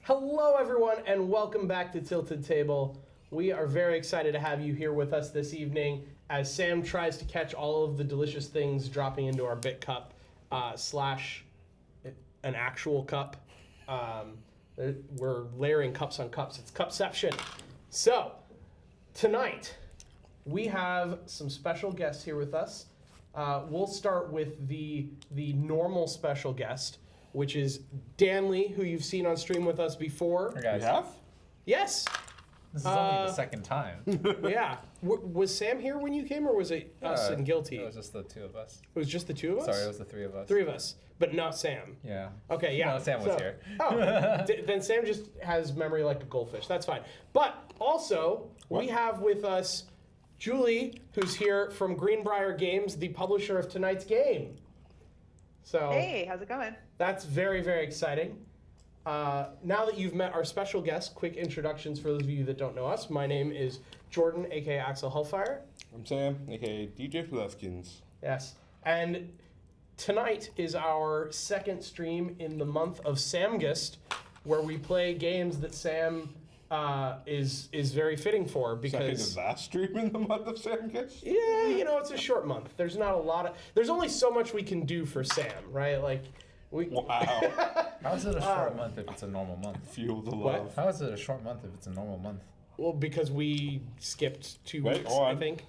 Hello, everyone, and welcome back to Tilted Table. We are very excited to have you here with us this evening as Sam tries to catch all of the delicious things dropping into our bit cup slash an actual cup. We're layering cups on cups. It's cupception. So, tonight, we have some special guests here with us. We'll start with the normal special guest, which is Danley, who you've seen on stream with us before. Hey guys. You have? Yes. This is only the second time. Yeah. Was Sam here when you came, or was it us and Guilty? It was just the two of us. It was just the two of us? Sorry, it was the three of us. Three of us, but not Sam. Yeah. Okay, yeah. No, Sam was here. Oh, then Sam just has memory like a goldfish. That's fine. But also, we have with us Julie, who's here from GreenBrier Games, the publisher of tonight's game. So hey, how's it going? that's very, very exciting. Now that you've met our special guest, quick introductions for those of you that don't know us. My name is Jordan, aka Axel Hellfire. I'm Sam, aka DJ Fleskins. Yes. And tonight is our second stream in the month of Samgust, where we play games that Sam is very fitting for because Second to last stream in the month of Samgust? yeah, you know, it's a short month. There's not a lot of there's only so much we can do for Sam, right? Like Wow. How is it a short month if it's a normal month? Feel the What? love. How is it a short month if it's a normal month? well, because we skipped 2 Wait, weeks, hold I on. think.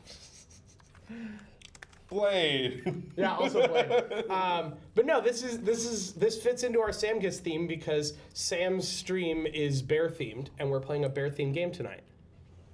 Blade. Yeah, also played. But no, this fits into our Samgust theme because Sam's stream is bear themed, and we're playing a bear themed game tonight.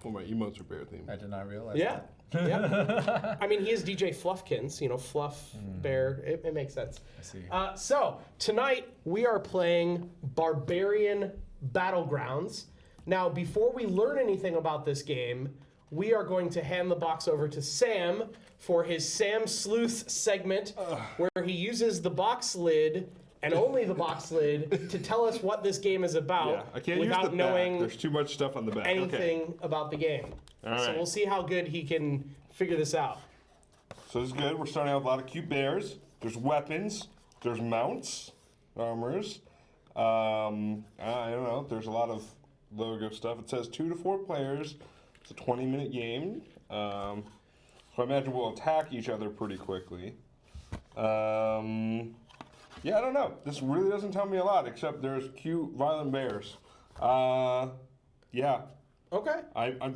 Well, my emotes are bear themed. I did not realize Yeah. that. Yeah. I mean, he is DJ Fluffkins, you know, Fluff, Bear. It makes sense. I see. So, tonight we are playing BarBEARian Battlegrounds. Now, before we learn anything about this game, we are going to hand the box over to Sam for his Sam Sleuth segment, where he uses the box lid, and only the box lid, to tell us what this game is about Yeah, I can't without use the knowing back. There's too much stuff on the back. anything Okay. about the game. All So right. we'll see how good he can figure this out. So this is good. We're starting out with a lot of cute bears. There's weapons. There's mounts, armors. I don't know. There's a lot of logo stuff. It says 2 to 4 players. It's a 20-minute game. So I imagine we'll attack each other pretty quickly. Yeah, I don't know. This really doesn't tell me a lot, except there's cute, violent bears. Yeah. Okay.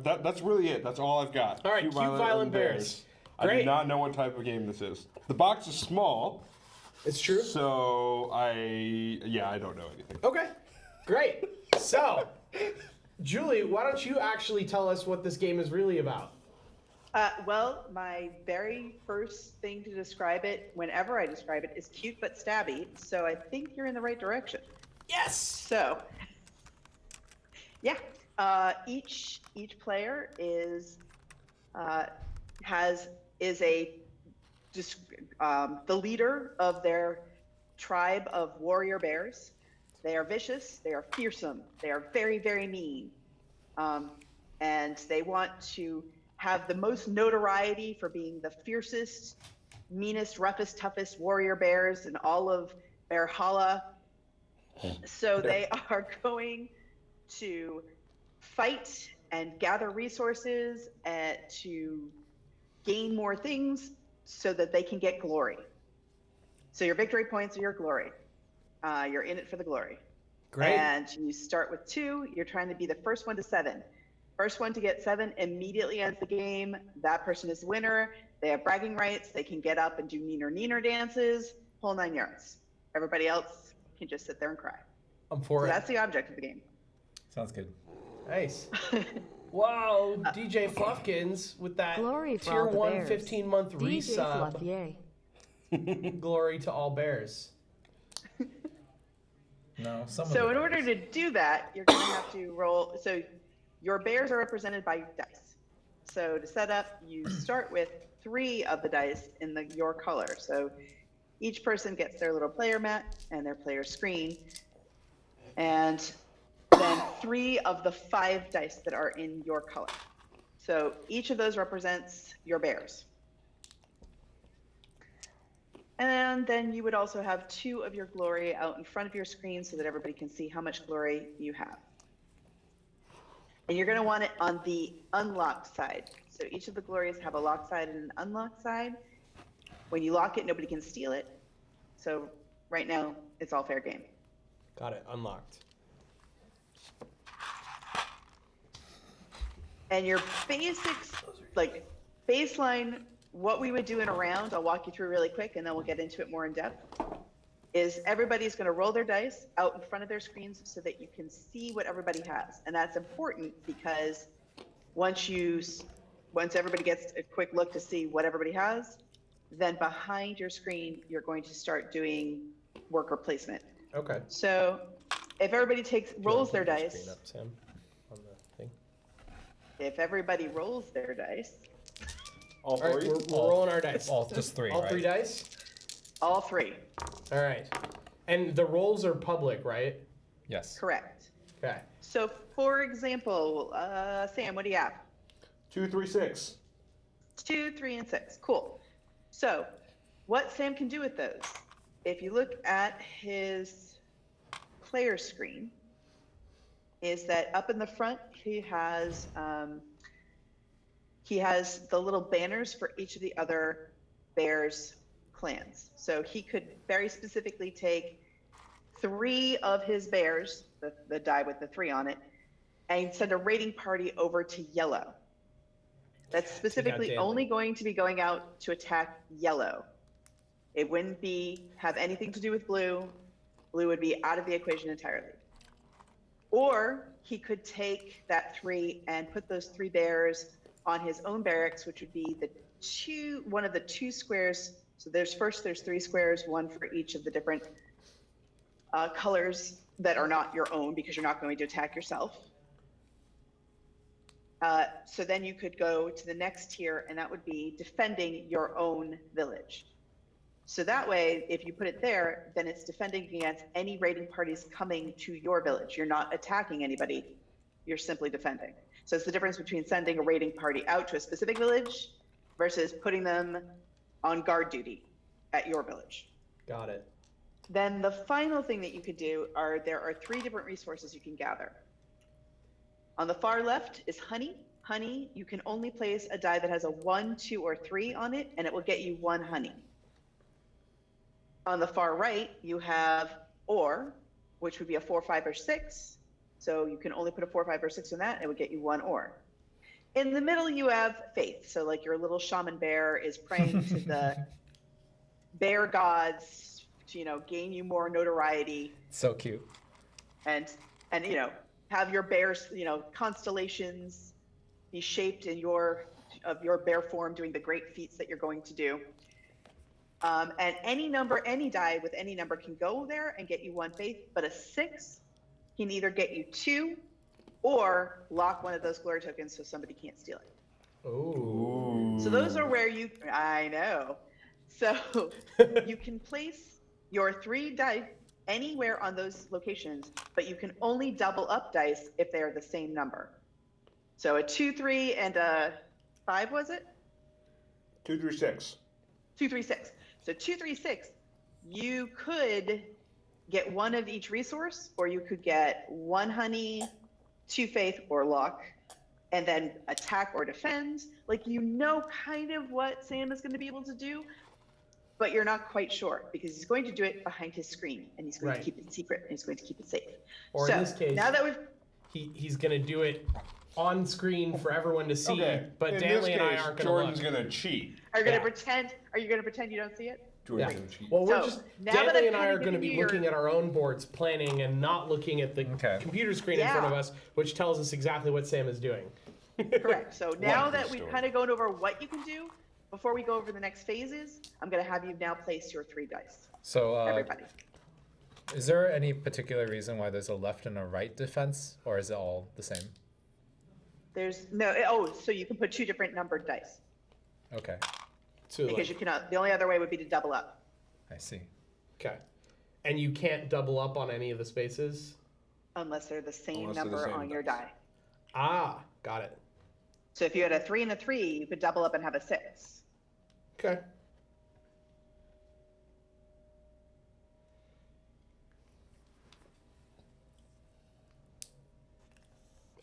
That's really it. That's all I've got. All right, cute, violent bears. I do Great. not know what type of game this is. The box is small, It's true. so I don't know anything. Okay. Great. So, Julie, why don't you actually tell us what this game is really about? Well, my very first thing to describe it, whenever I describe it, is cute but stabby. So I think you're in the right direction. Yes. So, yeah, each player is the leader of their tribe of warrior bears. They are vicious. They are fearsome. They are very, very mean, and they want to have the most notoriety for being the fiercest, meanest, roughest, toughest warrior bears in all of Valhalla. So they are going to fight and gather resources to gain more things so that they can get glory. So your victory points are your glory. You're in it for the glory. Great. And you start with 2. You're trying to be the first one to 7. First one to get 7 immediately ends the game. That person is the winner. They have bragging rights. They can get up and do neener dances, whole 9 yards. Everybody else can just sit there and cry. I'm for So it. that's the object of the game. Sounds good. Nice. Wow, DJ Fluffkins with that Glory for tier all the 1 bears. 15-month DJ resub. Fluffier. Glory to all bears. No, some of So the in order to do that, you're going to have to roll. So your bears are represented by dice. So to set up, you start with 3 of the dice in your color. So each person gets their little player mat and their player screen. And then 3 of the 5 dice that are in your color. So each of those represents your bears. And then you would also have 2 of your glory out in front of your screen so that everybody can see how much glory you have. And you're going to want it on the unlocked side. So each of the glories have a locked side and an unlocked side. When you lock it, nobody can steal it. So right now, it's all fair game. Got it. Unlocked. And your basics, like baseline, what we would do in a round, I'll walk you through really quick and then we'll get into it more in depth, is everybody's going to roll their dice out in front of their screens so that you can see what everybody has. And that's important because once everybody gets a quick look to see what everybody has, then behind your screen, you're going to start doing worker placement. Okay. So if everybody rolls their Do you wanna put your dice, screen up, Sam, on the thing? if everybody rolls their dice, All All right, three? we're rolling our dice. All just 3, All right? 3 dice? all 3, All right. And the rolls are public, right? Yes. correct. Okay. So for example, Sam, what do you have? 2, 3, 6. 2, 3, and 6. Cool. So what Sam can do with those, if you look at his player screen, is that up in the front he has the little banners for each of the other bears clans. So he could very specifically take 3 of his bears, the die with the 3 on it, and send a raiding party over to yellow. That's specifically Dan. only going to be going out to attack yellow. It wouldn't have anything to do with blue. Blue would be out of the equation entirely. Or he could take that 3 and put those 3 bears on his own barracks, which would be one of the 2 squares. So there's 3 squares, 1 for each of the different colors that are not your own because you're not going to attack yourself. So then you could go to the next tier, and that would be defending your own village. So that way, if you put it there, then it's defending against any raiding parties coming to your village. You're not attacking anybody, you're simply defending. So it's the difference between sending a raiding party out to a specific village versus putting them on guard duty at your village. Got it. Then the final thing that you could do there are 3 different resources you can gather. On the far left is honey. Honey, you can only place a die that has a 1, 2, or 3 on it, and it will get you 1 honey. On the far right, you have ore, which would be a 4, 5, or 6. So you can only put a 4, 5, or 6 on that, and it would get you 1 ore. In the middle, you have faith. So like your little shaman bear is praying to the bear gods to, gain you more notoriety. So cute. And have your bears, constellations be shaped in your bear form, doing the great feats that you're going to do. And any die with any number can go there and get you 1 faith, but a 6 can either get you 2 or lock one of those glory tokens so somebody can't steal it. Ooh. So those are where I know. So you can place your 3 dice anywhere on those locations, but you can only double up dice if they are the same number. So a 2, 3, and a 5, was it? 2, 3, 6. 2, 3, 6. So 2, 3, 6, you could get 1 of each resource, or you could get 1 honey, 2 faith, or luck, and then attack or defend. Like, kind of what Sam is going to be able to do, but you're not quite sure because he's going to do it behind his screen, and he's going to keep it secret, and he's going to keep it safe. Or so, in this case, now that we've he's going to do it on screen for everyone to see, Okay. but In Danley this and I case, aren't going to Jordan's look. going to cheat. are you going Yeah. to pretend? Are you going to pretend you don't see it? Jordan's Yeah. going to cheat. Well, we're So, just now that Danley I've and I kinda are going to given be you your- looking at our own boards, planning, and not looking at the Okay. computer screen in front of Yeah. us, which tells us exactly what Sam is doing. Correct. So now Wonderful that we've story. kind of gone over what you can do, before we go over the next phases, I'm going to have you now place your 3 dice. So, Everybody. is there any particular reason why there's a left and a right defense, or is it all the same? There's no. So you can put 2 different numbered dice Okay, So, because you cannot. The only other way would be to double up. I see. okay. And you can't double up on any of the spaces? Unless they're the same Unless they're the number same on your dice. die. Ah, got it. So if you had a 3 and a 3, you could double up and have a 6. Okay.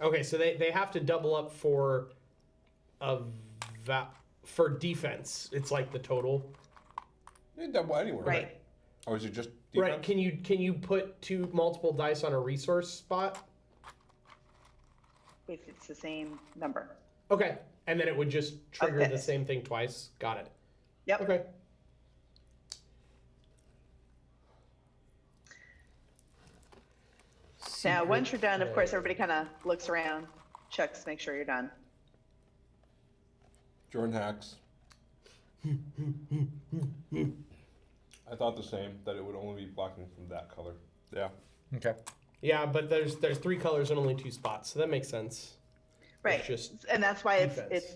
Okay, so they have to double up for for defense. It's like the total. You can double anywhere, right? Right. Or is it just defense? Right. Can you put multiple dice on a resource spot? If it's the same number. Okay. And then it would just trigger Okay. the same thing twice. Got it. Yep. Okay. Now, once you're done, of course, everybody kind of looks around, checks, make sure you're done. Jordan hacks. I thought the same, that it would only be blocking from that color. Yeah. Okay. Yeah, but there's 3 colors and only 2 spots, so that makes sense. Right. just And that's why defense. it's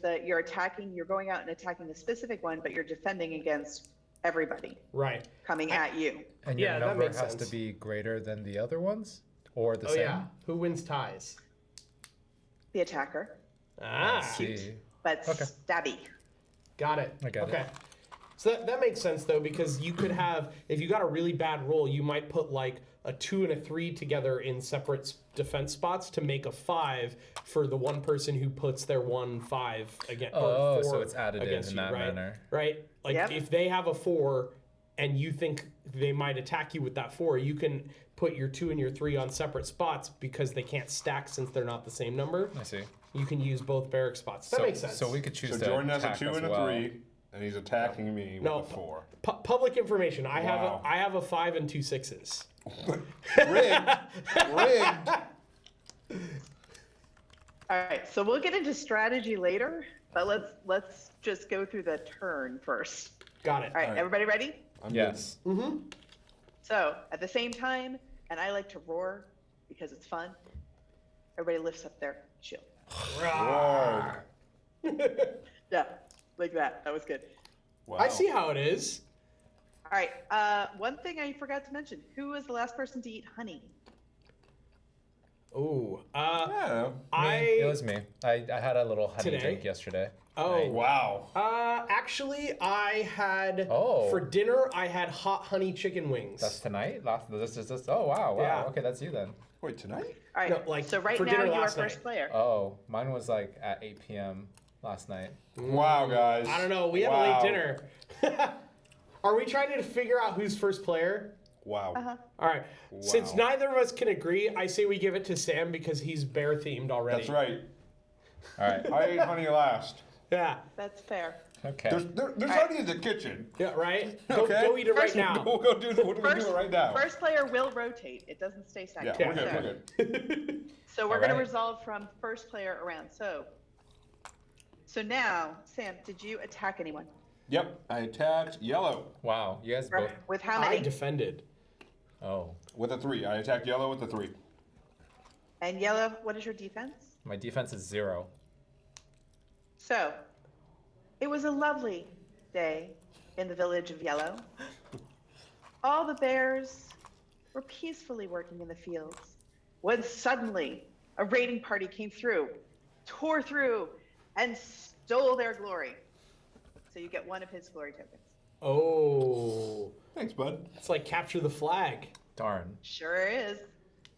you're going out and attacking a specific one, but you're defending against everybody Right. coming at you. And your Yeah, that number makes has sense. to be greater than the other ones, or the Oh same. yeah. Who wins ties? The attacker, Ah. I see. but Okay. stabby. Got it. I got it. Okay. So that makes sense though, because you could have, if you got a really bad roll, you might put like a 2 and a 3 together in separate defense spots to make a 5 for the one person who puts their 1-5 again. Oh, or 4 so it's additive against in you, that right? manner. Right? Like Yep. if they have a 4 and you think they might attack you with that 4, you can put your 2 and your 3 on separate spots because they can't stack since they're not the same number. I see. You can use both barrack spots. That makes sense. So we could choose So to Jordan has a attack 2 as and a well. 3, and he's attacking me with No. a 4. Public information. I Wow. have a 5 and 2 6s. Rigged. Rigged. All right, so we'll get into strategy later, but let's just go through the turn first. Got it. All right, right. everybody ready? I'm Yes. So at the same time, and I like to roar because it's fun. Everybody lifts up their shield. good. Roar. Yeah, like that. That was good. Wow. I see how it is. All right. One thing I forgot to mention: who was the last person to eat honey? Ooh. Yeah. It was me. I had a little honey Today? drink yesterday. Oh. Wow. Actually, I had Oh. for dinner. I had hot honey chicken wings. That's tonight. This. Oh wow. Yeah. Okay, that's you then. Wait, tonight? All right. No, like, so right for now dinner you are last first night. player. Oh, mine was like at 8 p.m. last night. Wow, guys. I don't know. We had a Wow. late dinner. Are we trying to figure out who's first player? Wow. All right. Since Wow. neither of us can agree, I say we give it to Sam because he's bear themed already. That's right. All right. I ate honey last. Yeah. That's fair. Okay. There's right. honey in the kitchen. Yeah. Right. Okay. Go eat it right First- now. We'll go do it. We're going to do it right now. First player will rotate. It doesn't stay Yeah, stagnant. we're Yeah. good. We're good. So we're All going to right. resolve from first player around. So now, Sam, did you attack anyone? Yep. I attacked yellow Wow. You guys both. With how I many? defended. Oh, with a 3. I attacked yellow with a 3. And yellow, what is your defense? my defense is 0. So, it was a lovely day in the village of Yellow. All the bears were peacefully working in the fields when suddenly a raiding party came through, tore through, and stole their glory. So you get one of his glory tokens. Oh. Thanks, bud. It's like capture the flag. Darn. Sure is.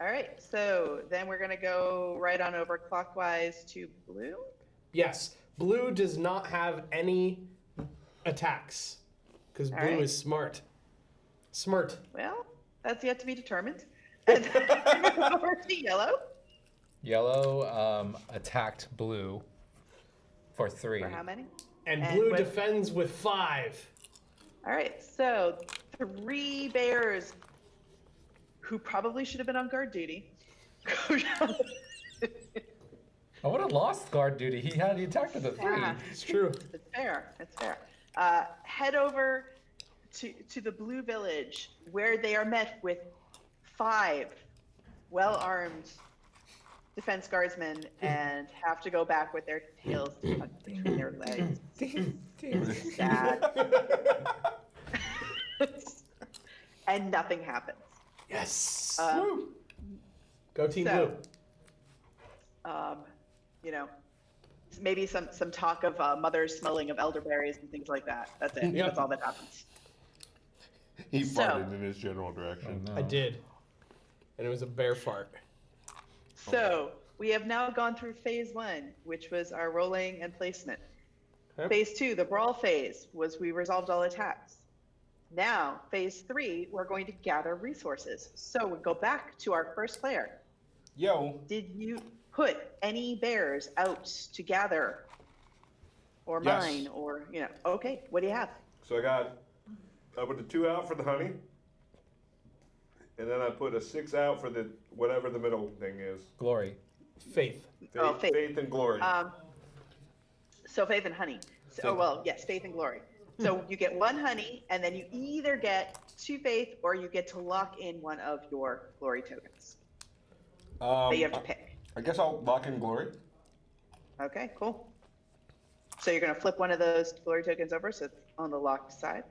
All right, so then we're going to go right on over clockwise to blue. Yes. Blue does not have any attacks because blue right. is smart. Smart. Well, that's yet to be determined. And then over to yellow. Yellow attacked blue for 3. For how many? And And blue with- defends with 5. All right, so 3 bears who probably should have been on guard duty. I would have lost guard duty. He attacked with a 3. Yeah. It's true. It's fair. It's fair. Head over to the blue village where they are met with 5 well-armed defense guardsmen and have to go back with their tails tucked between their legs. Sad. And nothing happens. Yes. Um, Go Team so- Blue. You know, maybe some talk of mothers smelling of elderberries and things like that. That's it. Yep. That's all that happens. He So- farted in his general direction. I did. And it was a bear fart. So we have now gone through phase 1, which was our rolling and placement. Okay. Phase 2, the brawl phase, was we resolved all attacks. Now, phase 3, we're going to gather resources. So we go back to our first player. Yo. Did you put any bears out to gather or Yes. mine or, okay, what do you have? So I put the 2 out for the honey. And then I put a 6 out for the whatever the middle thing is. Glory. Faith. Faith. Faith and glory. So faith and honey. Yes, faith and glory. So you get 1 honey, and then you either get 2 faith or you get to lock in one of your glory tokens that you have to pick. I guess I'll lock in glory. Okay, cool. So you're going to flip one of those glory tokens over, so it's on the locked side.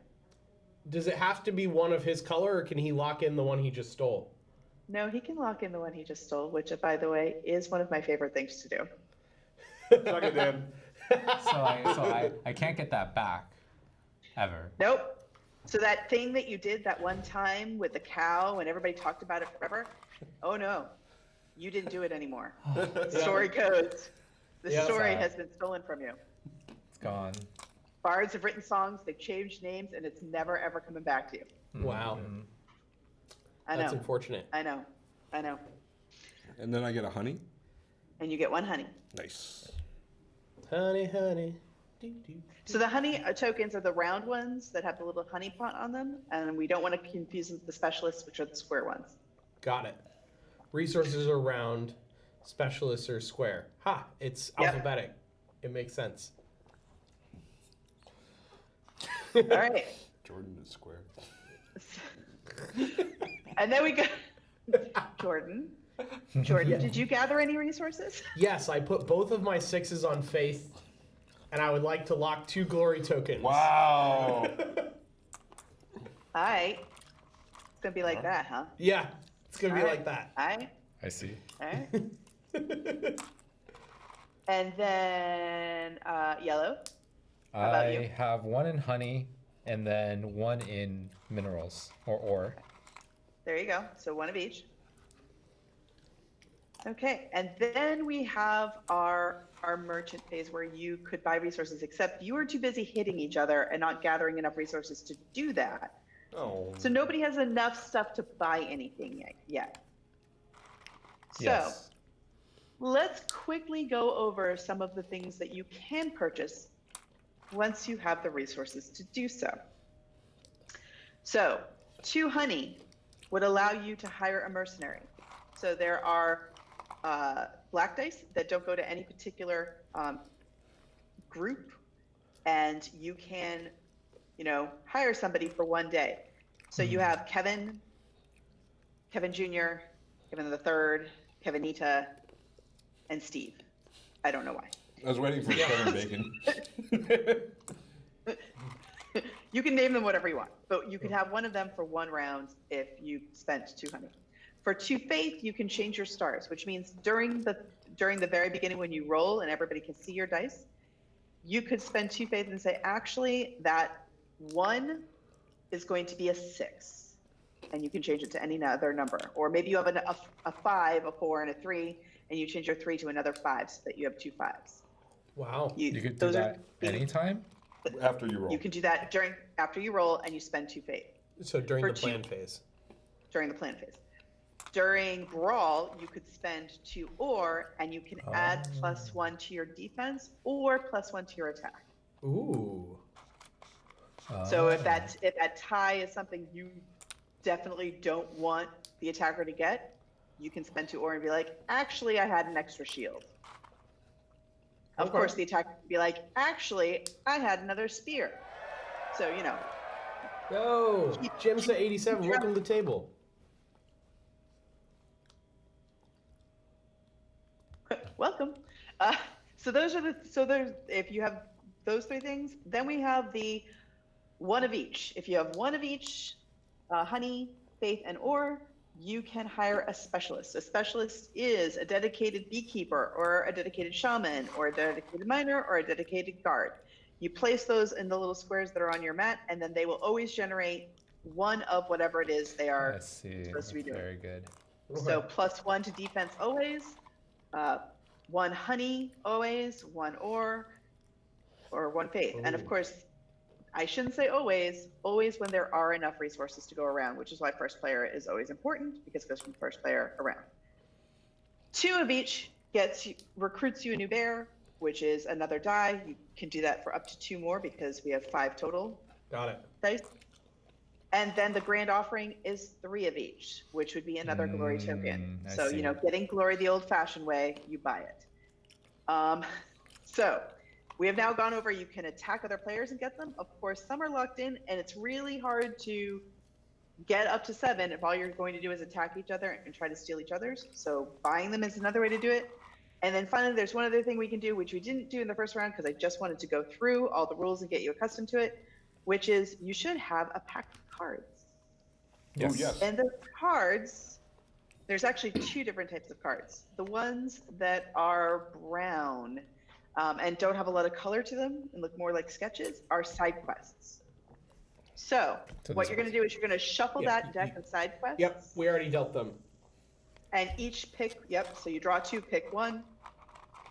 Does it have to be one of his color, or can he lock in the one he just stole? No, he can lock in the one he just stole, which, by the way, is one of my favorite things to do. Suck it, Dan. So I can't get that back, ever. Nope. So that thing that you did that one time with the cow and everybody talked about it forever, oh no, you didn't do it anymore. The story goes, the story has been stolen from you. It's gone. Bards have written songs, they've changed names, and it's never ever coming back to you. Wow. I know. That's unfortunate. I know. And then I get a honey. And you get 1 honey. Nice. Honey, honey. So the honey tokens are the round ones that have the little honey pot on them, and we don't want to confuse them with the specialists, which are the square ones. Got it. Resources are round, specialists are square. Ha! It's alphabetic. It makes sense. All right. Jordan is square. And then we go. Jordan, did you gather any resources? Yes, I put both of my 6s on faith, and I would like to lock 2 glory tokens. Wow. All right. It's going to be like that, huh? Yeah, it's gonna be All like that. All right. I see. All right. And then yellow. about you? I have 1 in honey and then 1 in minerals or ore. There you go. So 1 of each. Okay, and then we have our merchant phase where you could buy resources, except you are too busy hitting each other and not gathering enough resources to do that. Oh. So nobody has enough stuff to buy anything yet. So Yes. let's quickly go over some of the things that you can purchase once you have the resources to do so. So 2 honey would allow you to hire a mercenary. So there are black dice that don't go to any particular group, and you can, hire somebody for 1 day. So you have Kevin Jr., Kevin the Third, Kevin Nita, and Steve. I don't know why. I was waiting for Kevin Bacon. You can name them whatever you want, but you can have one of them for 1 round if you spent 2 honey. For 2 faith, you can change your stars, which means during the very beginning when you roll and everybody can see your dice, you could spend 2 faith and say, actually, that 1 is going to be a 6, and you can change it to any other number. Or maybe you have a 5, a 4, and a 3, and you change your 3 to another 5 so that you have 2 5s. Wow. You could do that anytime? After you roll. You can do that after you roll and you spend 2 faith. So during For the plan phase. During the plan phase. During brawl, you could spend 2 ore, and you can add +1 to your defense or +1 to your attack. Ooh. So if that tie is something you definitely don't want the attacker to get, you can spend 2 ore and be like, actually, I had an extra shield. Of Okay. course, the attacker would be like, actually, I had another spear. So, Yo, Jimsa87, welcome to the table. welcome. If you have those 3 things, then we have the 1 of each. If you have 1 of each, honey, faith, and ore, you can hire a specialist. A specialist is a dedicated beekeeper or a dedicated shaman or a dedicated miner or a dedicated guard. You place those in the little squares that are on your mat, and then they will always generate 1 of whatever it is they are I see. supposed to be doing. Very good. So +1 to defense always, one honey always, one ore, or one faith. And of Ooh. course, I shouldn't say always when there are enough resources to go around, which is why first player is always important, because it goes from first player around. 2 of each recruits you a new bear, which is another die. You can do that for up to 2 more because we have 5 total Got it. dice. And then the grand offering is 3 of each, which would be another glory token. I So, see. getting glory the old-fashioned way, you buy it. So we have now gone over, you can attack other players and get them. Of course, some are locked in, and it's really hard to get up to 7 if all you're going to do is attack each other and try to steal each other's. So buying them is another way to do it. And then finally, there's one other thing we can do, which we didn't do in the first round because I just wanted to go through all the rules and get you accustomed to it, which is you should have a pack of cards. Yes. Oh, yes. And the cards, there's actually 2 different types of cards. The ones that are brown and don't have a lot of color to them and look more like sketches are side quests. So what you're going to do is you're going to shuffle Yeah, that deck of side quests. Yep, we already dealt them. And each pick, so you draw 2, pick 1.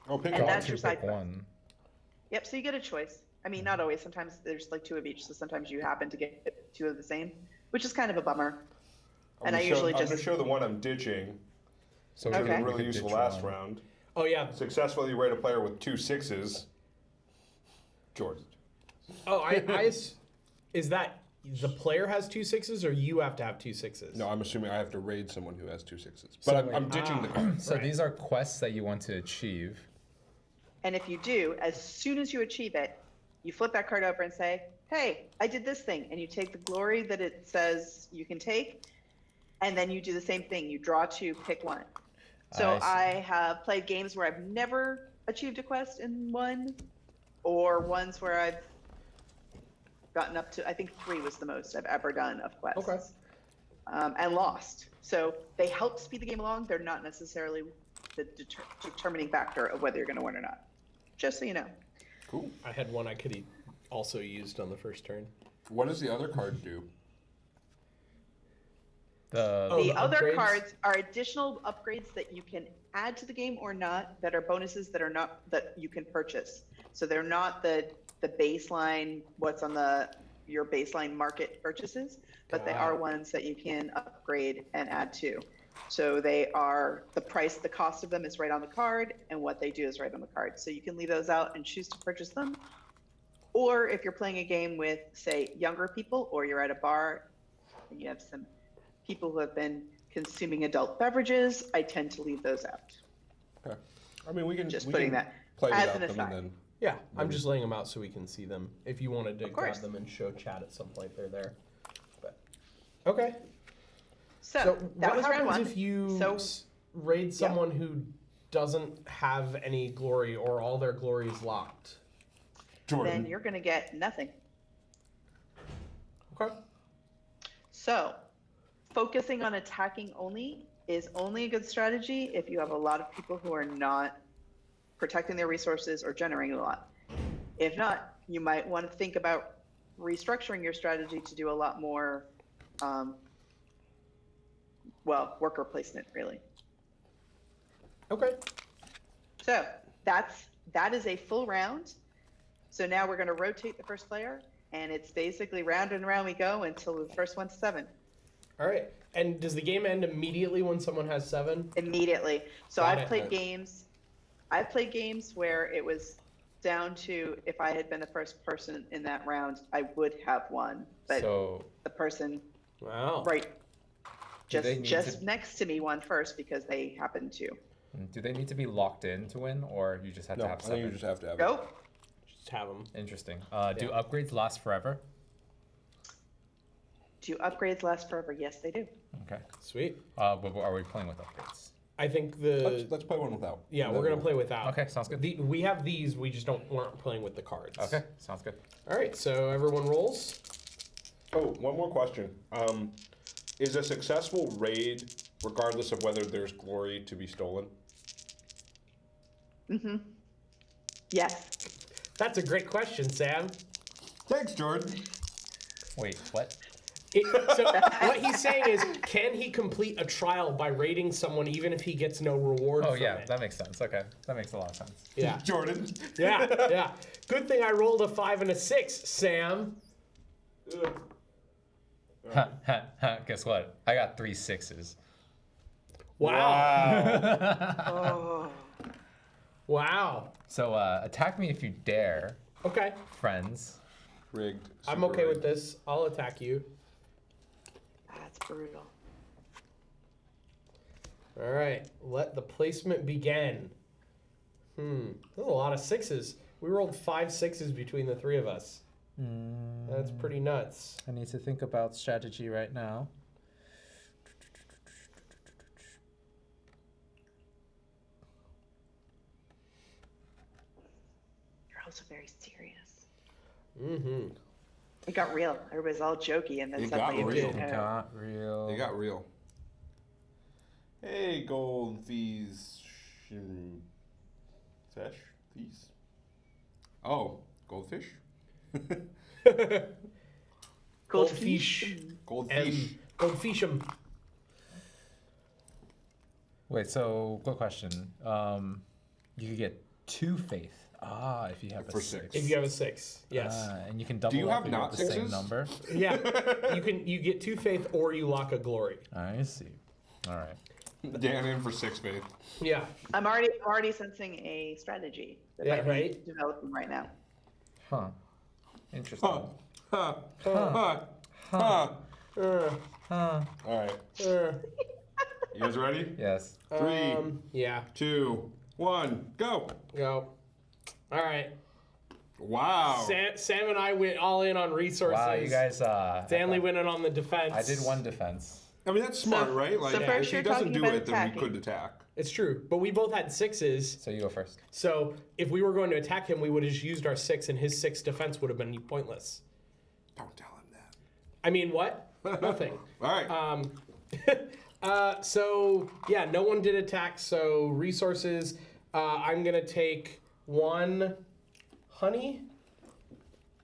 Oh, pick And one. that's your side pick quest. one. Yep, so you get a choice. I mean, not always. Sometimes there's like 2 of each, so sometimes you happen to get 2 of the same, which is kind of a bummer. And I usually I'm just... going to show the one I'm ditching, So which we was Okay. really could useful ditch last one. round. Oh yeah. Successfully rate a player with 2 6s. Jordan. Oh, is that the player has 2 6s or you have to have 2 6s? No, I'm assuming I have to raid someone who has 2 6s. So But wait. I'm ditching the card. So Right. these are quests that you want to achieve. And if you do, as soon as you achieve it, you flip that card over and say, hey, I did this thing. And you take the glory that it says you can take, and then you do the same thing. You draw 2, pick 1. So I see. I have played games where I've never achieved a quest in one, or ones where I've gotten up to, I think 3 was the most I've ever done of quests. Okay. And lost. So they help speed the game along. They're not necessarily the determining factor of whether you're going to win or not. Just so you know. Cool. I had one I could have also used on the first turn. What does the other card do? The Oh, The the other upgrades? cards are additional upgrades that you can add to the game or not, that are bonuses that are not, that you can purchase. So they're not the baseline, what's on your baseline market purchases, but they Got are it. ones that you can upgrade and add to. So they are, the cost of them is right on the card, and what they do is right on the card. So you can leave those out and choose to purchase them. Or if you're playing a game with, say, younger people, or you're at a bar and you have some people who have been consuming adult beverages, I tend to leave those out. Okay. I mean, we can Just we putting can that play as without an them aside. and then. Yeah, I'm just laying them out so we can see them. If you wanted to Of course. grab them and show chat at some point, they're there. But okay. So, that what was round happens 1. if you So- raid someone who doesn't have any glory or all their glory is locked? Jordan. Then you're going to get nothing. Okay. So, focusing on attacking only is only a good strategy if you have a lot of people who are not protecting their resources or generating a lot. If not, you might want to think about restructuring your strategy to do a lot more, worker placement, really. Okay. So that is a full round. So now we're going to rotate the first player, and it's basically round and round we go until the first one's 7. All right. And does the game end immediately when someone has 7? Immediately. So Got I've it. played games. I've played games where it was down to, if I had been the first person in that round, I would have won. But so the person Wow. right they need just to- next to me won first because they happened to. do they need to be locked in to win, or you just have No, to I have think you 7? just have to have it. Go. Just have them. Interesting. Do upgrades last forever? Do upgrades last forever? Yes, they do. Okay. Sweet. But are we playing with upgrades? I think Let's play one without. yeah, we're gonna play without. Okay, sounds good. We have these. We just weren't playing with the cards. Okay, sounds good. All right. So everyone rolls. Oh, one more question. Is a successful raid, regardless of whether there's glory to be stolen? Mm-hmm. Yes. That's a great question, Sam. Thanks, Jordan. Wait, what? So what he's saying is, can he complete a trial by raiding someone even if he gets no reward Oh from yeah, it? that makes sense. Okay, that makes a lot of sense. Yeah. Jordan. Yeah. Good thing I rolled a 5 and a 6, Sam. Guess what? I got 3 6s. Wow. Oh. Wow. So attack me if you dare, Okay. friends. Rigged. I'm super okay with rigged. this. I'll attack you. That's brutal. All right. Let the placement begin. There's a lot of 6s. We rolled 5 6s between the 3 of us. That's pretty nuts. I need to think about strategy right now. You're also very serious. Mm-hmm. It got real. Everybody's all jokey, and then It got suddenly real. was, Got real. They got real. Hey, goldfish. Fish? These. Oh, goldfish? Goldfish. Goldfish. Goldfish'em. Wait, so quick question. You could get 2 faith. If you have a For 6. six. If you have a 6, yes. And you can double you up have if you not the same sixes? number. Yeah. You get 2 faith or you lock a glory. I see. All right. Dan in for 6 faith. Yeah. I'm already sensing a strategy that Yeah, might be right? developing right now. Huh. Interesting. Huh. Huh. Huh. Uh, All right. uh, You guys ready? Yes. 3, yeah. 2, 1, go. Go. All right. Wow. Sam and I went all in on resources. Wow, you guys. Stanley went in on the defense. I did 1 defense. I mean, that's smart, So- right? Like, so first if he you're doesn't talking do about it, then we attacking. could attack. It's true, but we both had 6s. So you go first. So if we were going to attack him, we would have just used our 6, and his 6 defense would have been pointless. Don't tell him that. I mean, what? Nothing. All right. So yeah, no one did attack. So resources. I'm gonna take 1 honey,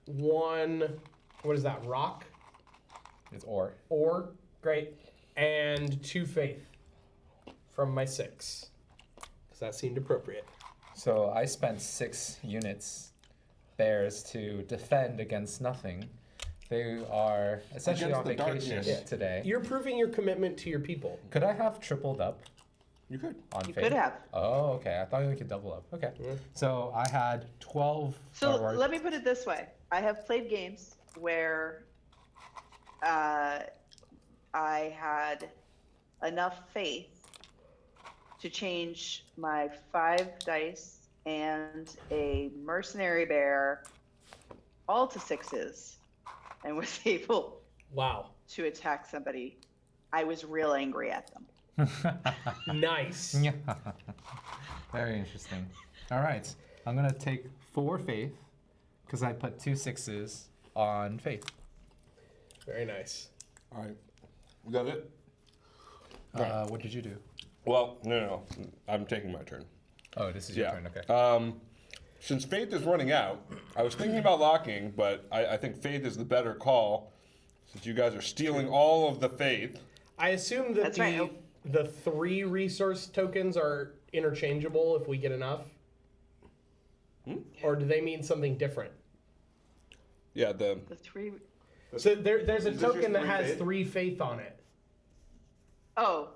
1. What is that? Rock, It's ore. ore. Great, and 2 faith from my 6, because that seemed appropriate. So I spent 6 units, bears, to defend against nothing. They are essentially Against on the vacation darkness. today. You're proving your commitment to your people. Could I have tripled up You could. on You faith? could have. Oh, okay. I thought you could double up. Okay. So I had 12. So or- let me put it this way: I have played games where I had enough faith to change my 5 dice and a mercenary bear all to 6s, and was able Wow. to attack somebody. I was real angry at them. Nice. Yeah. Very interesting. All right. I'm going to take 4 faith because I put 2 6s on faith. Very nice. All right. Is that it? What did you do? Well, no. I'm taking my turn. Oh, this is your turn. Okay. Since faith is running out, I was thinking about locking, but I think faith is the better call, since you guys are stealing all of the faith. I assume that That's right. the 3 resource tokens are interchangeable if we get enough. Or do they mean something different? Yeah, the The 3. So there's a Is this your token that 3 has faith? 3 faith on it. Oh,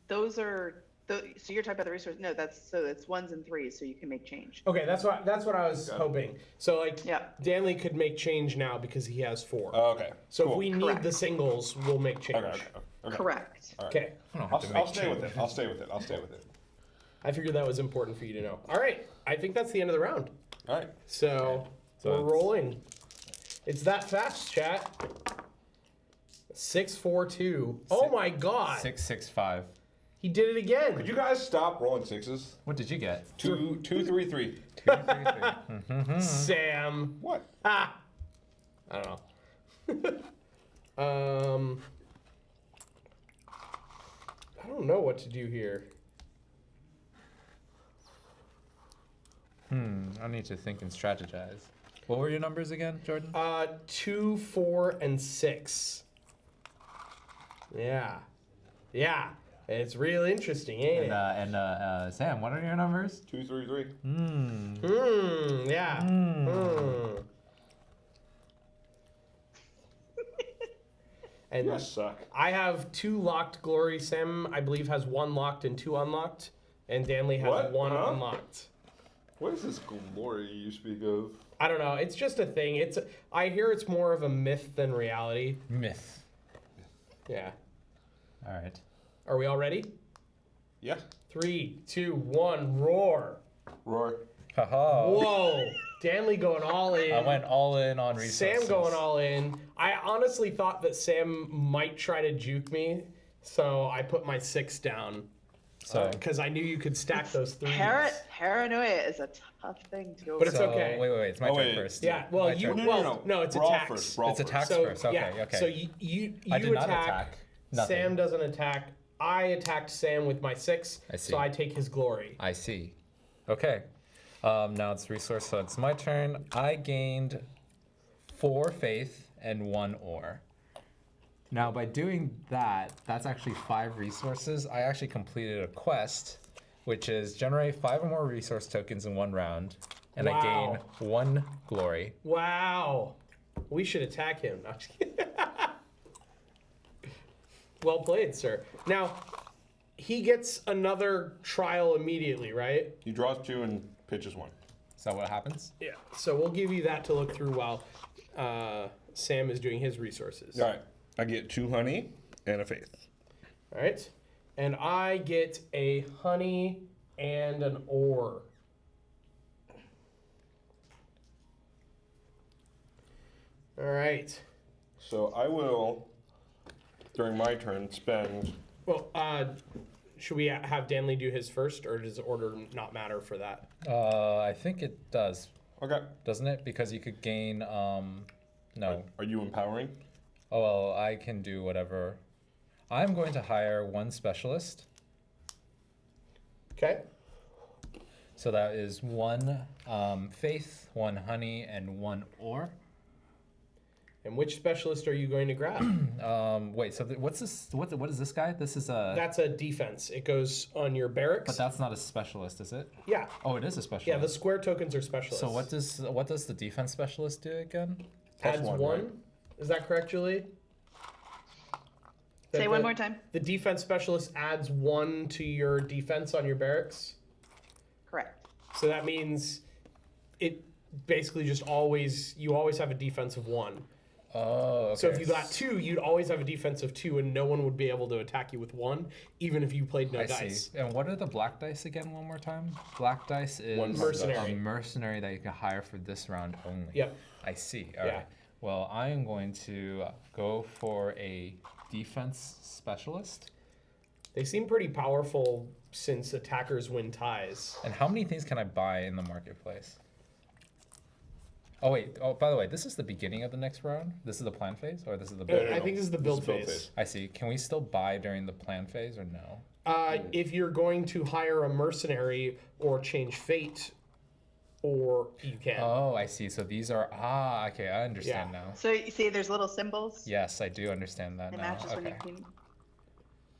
those are. So you're talking about the resource? No, it's 1s and 3s, so you can make change. Okay, that's what I was hoping. So like Yeah. Danley could make change now because he has 4. okay. So cool. if we need Correct. the singles, we'll make change. Okay. Correct. Okay. I don't have I'll, to I'll make stay change. with it. I'll stay with it. I'll stay with it. I figured that was important for you to know. All right, I think that's the end of the round. All right. So So we're it's- rolling. It's that fast, chat. 6-4-2. Oh my God! 6 6 5. He did it again. Could you guys stop rolling 6s? What did you get? 2, 2, 3, 3. 2 3 3. Sam. What? Ah. I don't know. I don't know what to do here. I need to think and strategize. What were your numbers again, Jordan? 2, 4, and 6. Yeah. Yeah. It's real interesting, ain't it? And Sam, what are your numbers? 2, 3, 3. Yeah. And You suck. I have 2 locked glory. Sam, I believe, has 1 locked and 2 unlocked. And Danley has What? 1 Huh? unlocked. What is this glory you speak of? I don't know. It's just a thing. I hear it's more of a myth than reality. Myth. Yeah. All right. Are we all ready? Yeah. 3, 2, 1, roar. Roar. Haha. Whoa. Danley going all in. I went all in on resources. Sam going all in. I honestly thought that Sam might try to juke me, so I put my 6 down. So, Because I knew you could stack those 3s. Paranoia is a tough thing to But it's so okay. wait. It's my Oh, turn wait. first. Yeah, well, My you turn. no, it's Brawl attacks. first. Brawl It's first. attacks So first. Okay. yeah, Okay. so you I did not attack. attack. Nothing. Sam doesn't attack. I attacked Sam with my 6, I see. so I take his glory. I see. Okay. Now it's resource, so it's my turn. I gained 4 faith and 1 ore. Now, by doing that, that's actually 5 resources. I actually completed a quest, which is generate 5 or more resource tokens in 1 round, and I Wow. gain 1 glory. Wow, we should attack him. No, I'm just kidding. Well played, sir. Now, he gets another trial immediately, right? He draws 2 and pitches 1. Is that what happens? Yeah. So we'll give you that to look through while Sam is doing his resources. All right. I get 2 honey and a faith. All right. And I get a honey and an ore. All right. So I will, during my turn, spend. Well, should we have Danley do his first, or does the order not matter for that? I think it does, Okay. doesn't it? Because you could gain, no. Are you empowering? Oh, well, I can do whatever. I'm going to hire 1 specialist. Okay. So that is 1 faith, 1 honey, and 1 ore. And which specialist are you going to grab? Wait, so what's this? What is this guy? This is a. That's a defense. It goes on your barracks. But that's not a specialist, is it? Yeah. Oh, it is a specialist. Yeah, the square tokens are specialists. So what does the defense specialist do again? Adds +1, one. right? Is that correct, Julie? Say That one the- more time. The defense specialist adds 1 to your defense on your barracks. Correct. So that means it basically just you always have a defense of 1. Oh, okay. So if you got 2, you'd always have a defense of 2, and no one would be able to attack you with 1, even if you played no I dice. see. And what are the black dice again? One more time. Black dice is One mercenary. a mercenary that you can hire for this round only. Yep. I see. All right. Yeah. Well, I am going to go for a defense specialist. They seem pretty powerful since attackers win ties. And how many things can I buy in the marketplace? Oh wait. Oh, by the way, this is the beginning of the next round. This is the plan phase, or this is the build. I think this is the build phase. I see. Can we still buy during the plan phase or no? If you're going to hire a mercenary or change fate, or you can. Oh, I see. So these are okay. I understand now. So you see, there's little symbols. Yes, I do understand that It now. matches when you Okay. clean.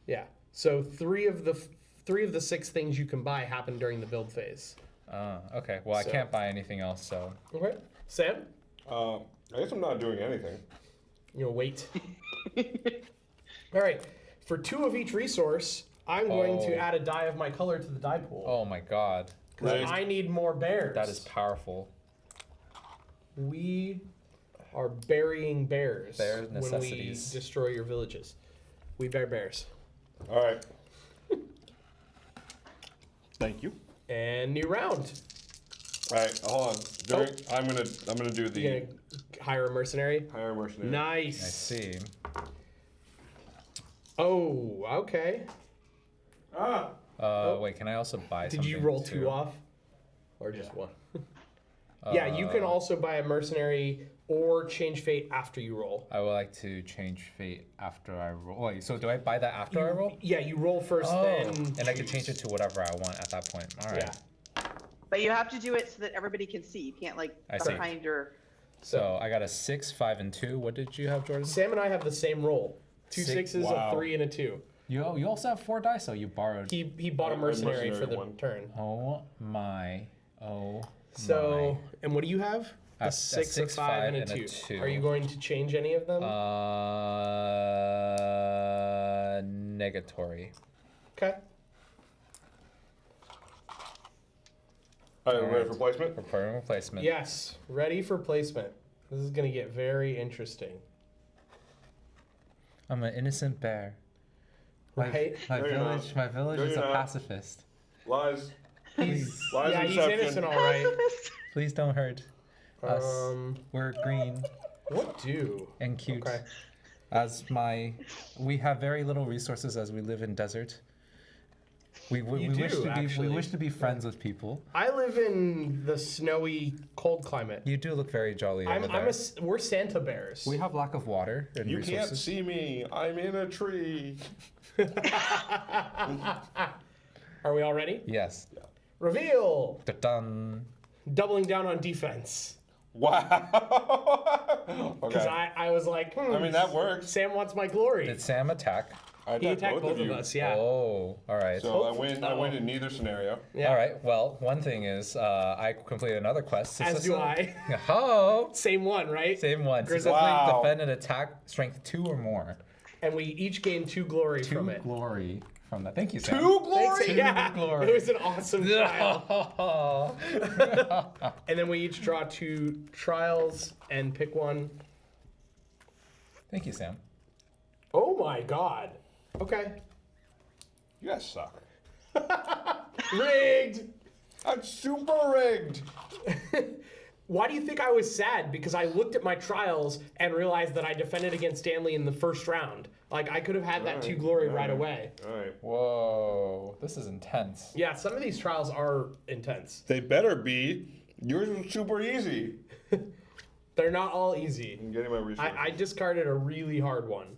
Yeah. So three of the 6 things you can buy happen during the build phase. Okay. Well, I So- can't buy anything else, so. Okay. Sam, I guess I'm not doing anything. you'll wait. All right. For 2 of each resource, I'm going to Oh. add a die of my color to the die pool. Oh my God. 'Cause Right. I need more bears. That is powerful. We are burying bears. Bear when necessities. we destroy your villages. We bear bears. All right. Thank you. And new round. All right. Hold on. I'm gonna do the You're gonna hire a mercenary. hire mercenary. Nice. I see. Oh, okay. Ah. Wait, can I also buy Did something you roll too? 2 off? Or just 1? Yeah, you can also buy a mercenary or change fate after you roll. I would like to change fate after I roll. Wait, so do I buy that after I roll? Yeah, you roll first, Oh, then. and I can change it to whatever I want at that point. All right. Yeah. But you have to do it so that everybody can see. You can't like I see. behind your. So I got a 6, 5, and 2. What did you have, Jordan? Sam and I have the same roll. Two Six- sixes, wow. a 3, and a 2. You also have 4 dice, so you borrowed. He bought a mercenary for the one. turn. Oh my. Oh. So, and what do you have? I A have 6, a 6, 5, and a 2. 2. Are you going to change any of them? Negatory. Okay. All right, ready Alright. for placement? Preparing replacement. Yes, ready for placement. This is going to get very interesting. I'm an innocent bear. Right? My No, you're village, not. my village No, is a you're not. pacifist. Lies. Please, Lies Yeah, and he's deception. innocent, all right. please don't hurt us. We're green What do? and cute. Okay. We have very little resources as we live in desert. We You do, actually. wish to be friends with people. I live in the snowy, cold climate. You do look very jolly over there. We're Santa bears. We have lack of water and You resources. can't see me. I'm in a tree. Are we all ready? Yes. Reveal! Dun. Doubling down on defense. Wow. Because Okay. I was like, I mean, that works. Sam wants my glory. Did Sam attack? I He attacked both of you. us, yeah. Oh, all right. So I win in neither scenario. Yeah. All right. Well, one thing is, I completed another quest. As do I. Oh, Same one, right? same one. Grizzly. Successfully Wow. defend and attack strength 2 or more. And we each gain 2 glory 2 from it. glory from that. Thank you, Sam. 2 Thanks, glory? yeah. glory. It was an awesome trial. And then we each draw 2 trials and pick one. Thank you, Sam. Oh my god. Okay. You guys suck. Rigged! I'm super rigged. Why do you think I was sad? Because I looked at my trials and realized that I defended against Stanley in the first round. Like, I could have had that 2 glory right away. All right. Whoa, this is intense. Yeah, some of these trials are intense. They better be. Yours was super easy. They're not all easy. I'm getting my resources. I discarded a really hard one.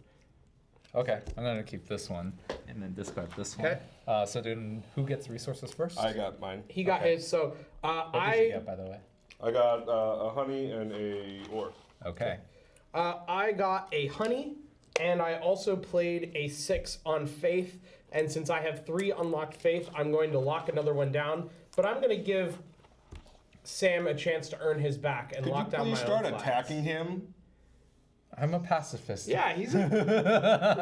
Okay, I'm gonna keep this one and then discard this one. Okay. So then, who gets resources first? I got mine. He got Okay. his, so What did you get, by the way? I got a honey and a ore. Okay. I got a honey, and I also played a 6 on faith. And since I have 3 unlocked faith, I'm going to lock another one down. But I'm going to give Sam a chance to earn his back and Could you lock down my please start own flags. attacking him? I'm a pacifist. Yeah, he's.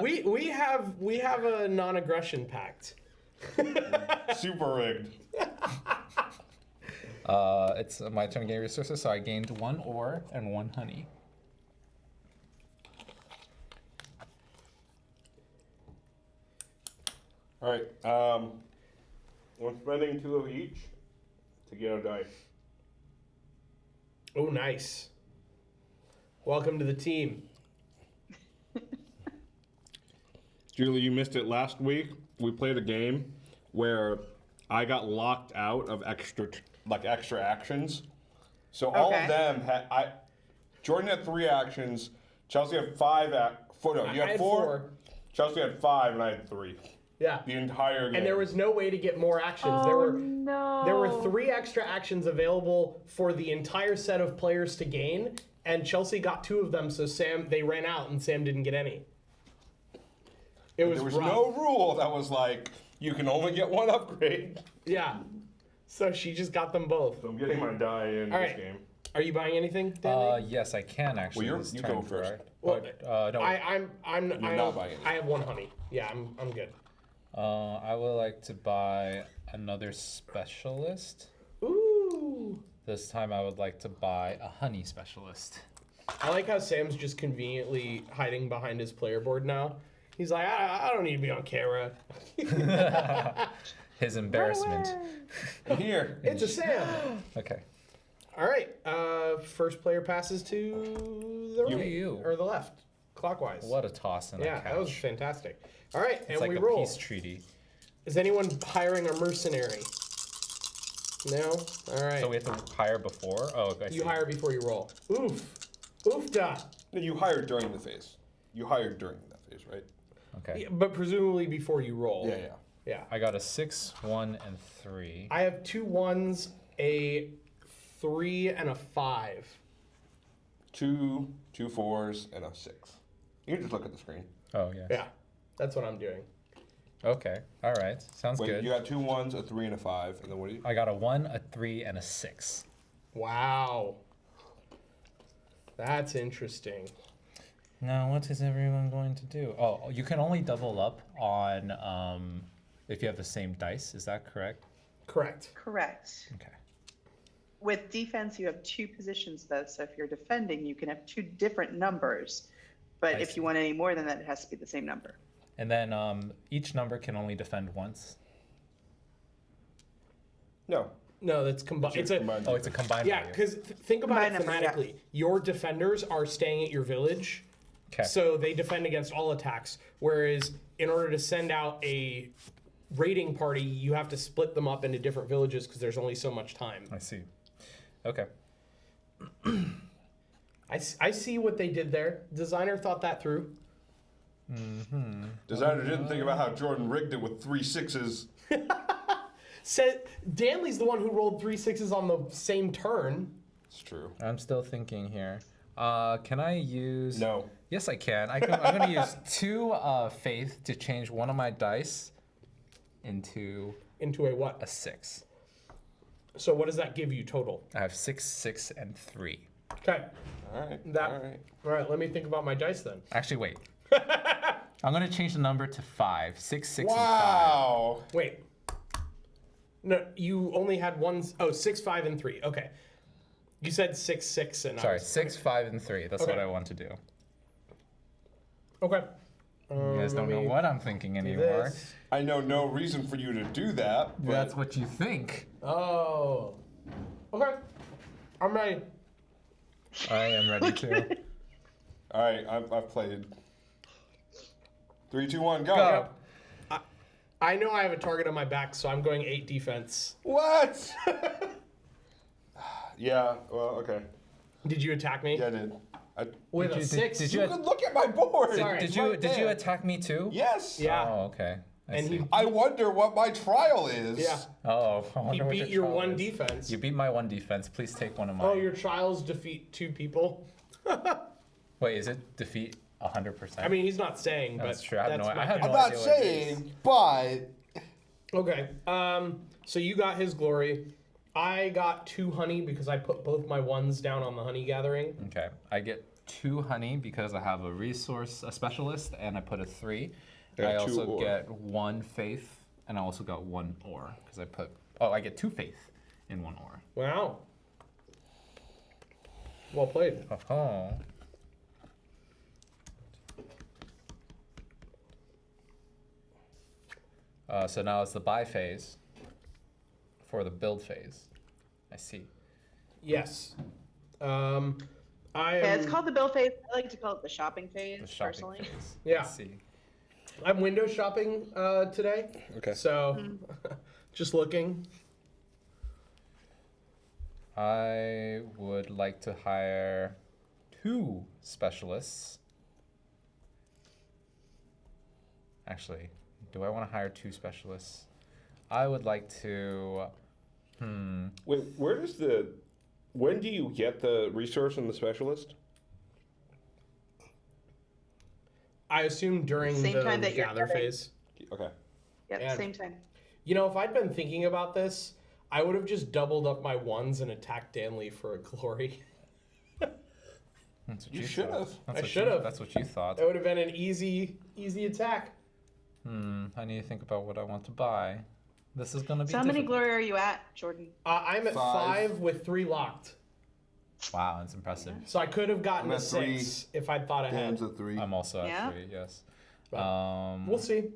We have a non-aggression pact. Super rigged. It's my turn to gain resources, so I gained 1 ore and 1 honey. All right. I'm spending 2 of each to get a dice. Oh, nice. Welcome to the team. Julie, you missed it last week. We played a game where I got locked out of extra actions. So all Okay. of them had. Jordan had 3 actions. Chelsea had 5. You I had had 4. 4. Chelsea had 5, and I had 3. Yeah. The entire game. And there was no way to get more actions. Oh, no. There were 3 extra actions available for the entire set of players to gain, and Chelsea got 2 of them. So they ran out, and Sam didn't get any. It was There was rough. no rule that was like you can only get 1 upgrade. Yeah. So she just got them both. So I'm getting my die in All this right. game. Are you buying anything, Danny? Yes, I can actually. Well, this you turn, go first. correct? Well, No. I'm not buying anything. I have 1 honey. Yeah, I'm good. I would like to buy another specialist. Ooh. This time I would like to buy a honey specialist. I like how Sam's just conveniently hiding behind his player board now. He's like, I don't need to be on camera. His embarrassment. Here. It's a Sam. Okay. All right. First player passes to the right You. or the left, clockwise. What a toss and a Yeah, catch. that was fantastic. All right, It's and like we a roll. peace treaty. Is anyone hiring a mercenary? No. All right. So we have to hire before? Oh, I see. You hire before you roll. Oof. Oofda. No, you hired during the phase. You hired during that phase, right? Okay. Yeah, but presumably before you roll. Yeah. Yeah. I got a 6, 1, and 3. I have 2 1s, a 3, and a 5. 2 4s, and a 6. You just look at the screen. Oh, yes. Yeah, that's what I'm doing. Okay. All right. Sounds Wait, good. you got 2 1s, a 3, and a 5, and then what do you? I got a 1, a 3, and a 6. Wow. That's interesting. Now, what is everyone going to do? Oh, you can only double up on if you have the same dice. Is that correct? Correct. Correct. Okay. With defense, you have 2 positions, though. So if you're defending, you can have 2 different numbers. But I if see. you want any more than that, it has to be the same number. And then each number can only defend once. No. No, that's combined. It's a Combined. Oh, it's a combined yeah, value. because think about it Combined number, yeah. thematically. Your defenders are staying at your village, Okay. so they defend against all attacks. Whereas in order to send out a raiding party, you have to split them up into different villages because there's only so much time. I see. Okay. I see what they did there. Designer thought that through. Designer didn't think about how Jordan rigged it with 3 6s. Said Danley's the one who rolled 3 6s on the same turn. It's true. I'm still thinking here. Can I use? No. Yes, I can. I'm going to use 2 faith to change one of my dice into Into a what? a 6. So what does that give you total? I have 6, 6, and 3. Okay. All right. That- All right. All right. Let me think about my dice then. Actually, wait. I'm going to change the number to 5. 6, 6, Wow. Wait. No, you only had one. Oh, 6, 5, and 3. Okay. You said 6, 6, and and 5. Sorry, 6, 5, and 3. That's Okay. what I want to do. Okay. You guys don't know let me what I'm thinking do anymore. this. I know no reason for you to do that, but That's what you think. Oh. Okay. I'm ready. I am ready to. all right. I've played. 3, 2, 1, go. Go. I know I have a target on my back, so I'm going 8 defense. What? Yeah. Well, okay. Did you attack me? Yeah, I did. With a Did you- 6? did You can look at my board. Sorry. Did It's you right did you there. attack me too? Yes. Yeah. Oh, okay. I And see. he I wonder what my trial is. Yeah. Oh, I He wonder what beat your your trial 1 is. defense. You beat my 1 defense. Please take one of mine. Oh, your trials defeat 2 people. Wait, is it defeat 100%? I mean, he's not saying, but That's true. I have no- my I have guess. I'm no not idea what it is. saying, but Okay. So you got his glory. I got 2 honey because I put both my 1s down on the honey gathering. Okay. I get 2 honey because I have a specialist, and I put a 3. I got I 2 also ore. get 1 faith, and I also got 1 ore because I put. Oh, I get 2 faith in 1 ore. Wow. Well played. Oh. So now it's the buy phase for the build phase. I see. Yes. Yeah, it's called the bill phase. I like to call it the shopping phase, The shopping personally. phase. Yeah. I see. I'm window shopping today. okay. So just looking. I would like to hire 2 specialists. Actually, do I want to hire 2 specialists? I would like to. Wait, where does the? When do you get the resource and the specialist? I assume during Same the time that you're gather getting- phase. Okay. Yep, And- same time. You know, if I'd been thinking about this, I would have just doubled up my 1s and attacked Danley for a glory. That's what You you should thought. have. That's I what should you- have. That's what you thought. That would have been an easy attack. I need to think about what I want to buy. This is gonna be So how many difficult. glory are you at, Jordan? I'm at 5. 5 with 3 locked. Wow, that's impressive. So I could have gotten I'm a at 3. 6 if I'd thought ahead. Dan's a 3. I'm also at Yeah? 3. Yes. But We'll see.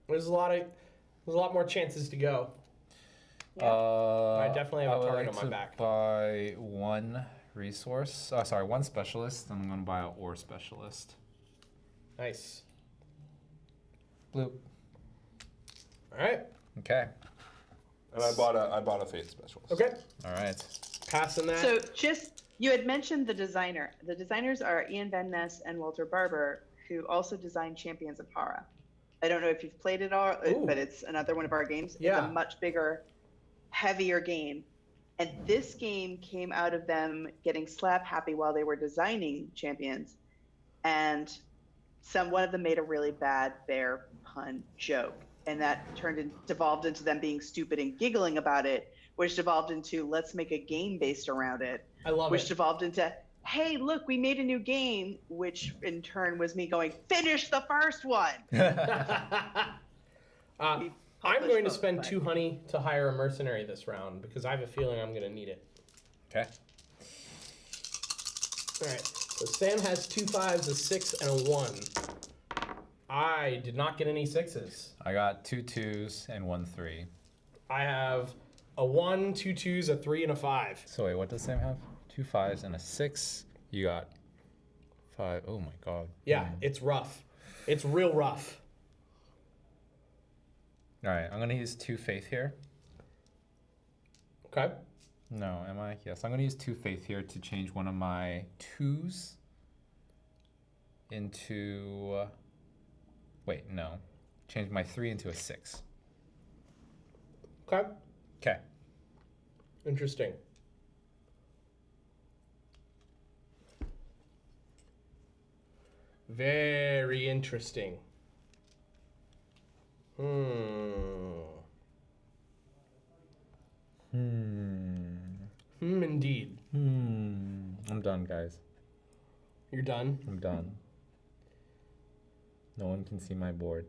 There's a lot more chances to go. I definitely have a would target like on my to back. Buy 1 resource. Oh, sorry, 1 specialist. I'm gonna buy an ore specialist. Nice. Bloop. All right. Okay. And I bought a faith specialist. Okay. All right. Passing that. So you had mentioned the designer. The designers are Ian Van Ness and Walter Barber, who also designed Champions of Hara. I don't know if you've played it all, Ooh. but it's another one of our games. Yeah. It's a much bigger, heavier game. And this game came out of them getting slap happy while they were designing Champions. And one of them made a really bad bear pun joke, and that devolved into them being stupid and giggling about it, which devolved into let's make a game based around it. I love which it. devolved into, hey, look, we made a new game, which in turn was me going, finish the first one. I'm going to spend 2 honey to hire a mercenary this round because I have a feeling I'm going to need it. Okay. All right. So Sam has 2 5s, a 6, and a 1. I did not get any 6s. I got 2 2s and 1 3. I have a 1, 2 2s, a 3, and a 5. So wait, what does Sam have? 2 5s and a 6. You got 5. Oh my god. Yeah, it's rough. It's real rough. All right, I'm gonna use 2 faith here. Okay. No, am I? Yes, I'm gonna use 2 faith here to change one of my 2s into. Wait, no. Change my 3 into a 6. Okay. Okay. Interesting. Very interesting. Indeed. I'm done, guys. You're done? I'm done. No one can see my board.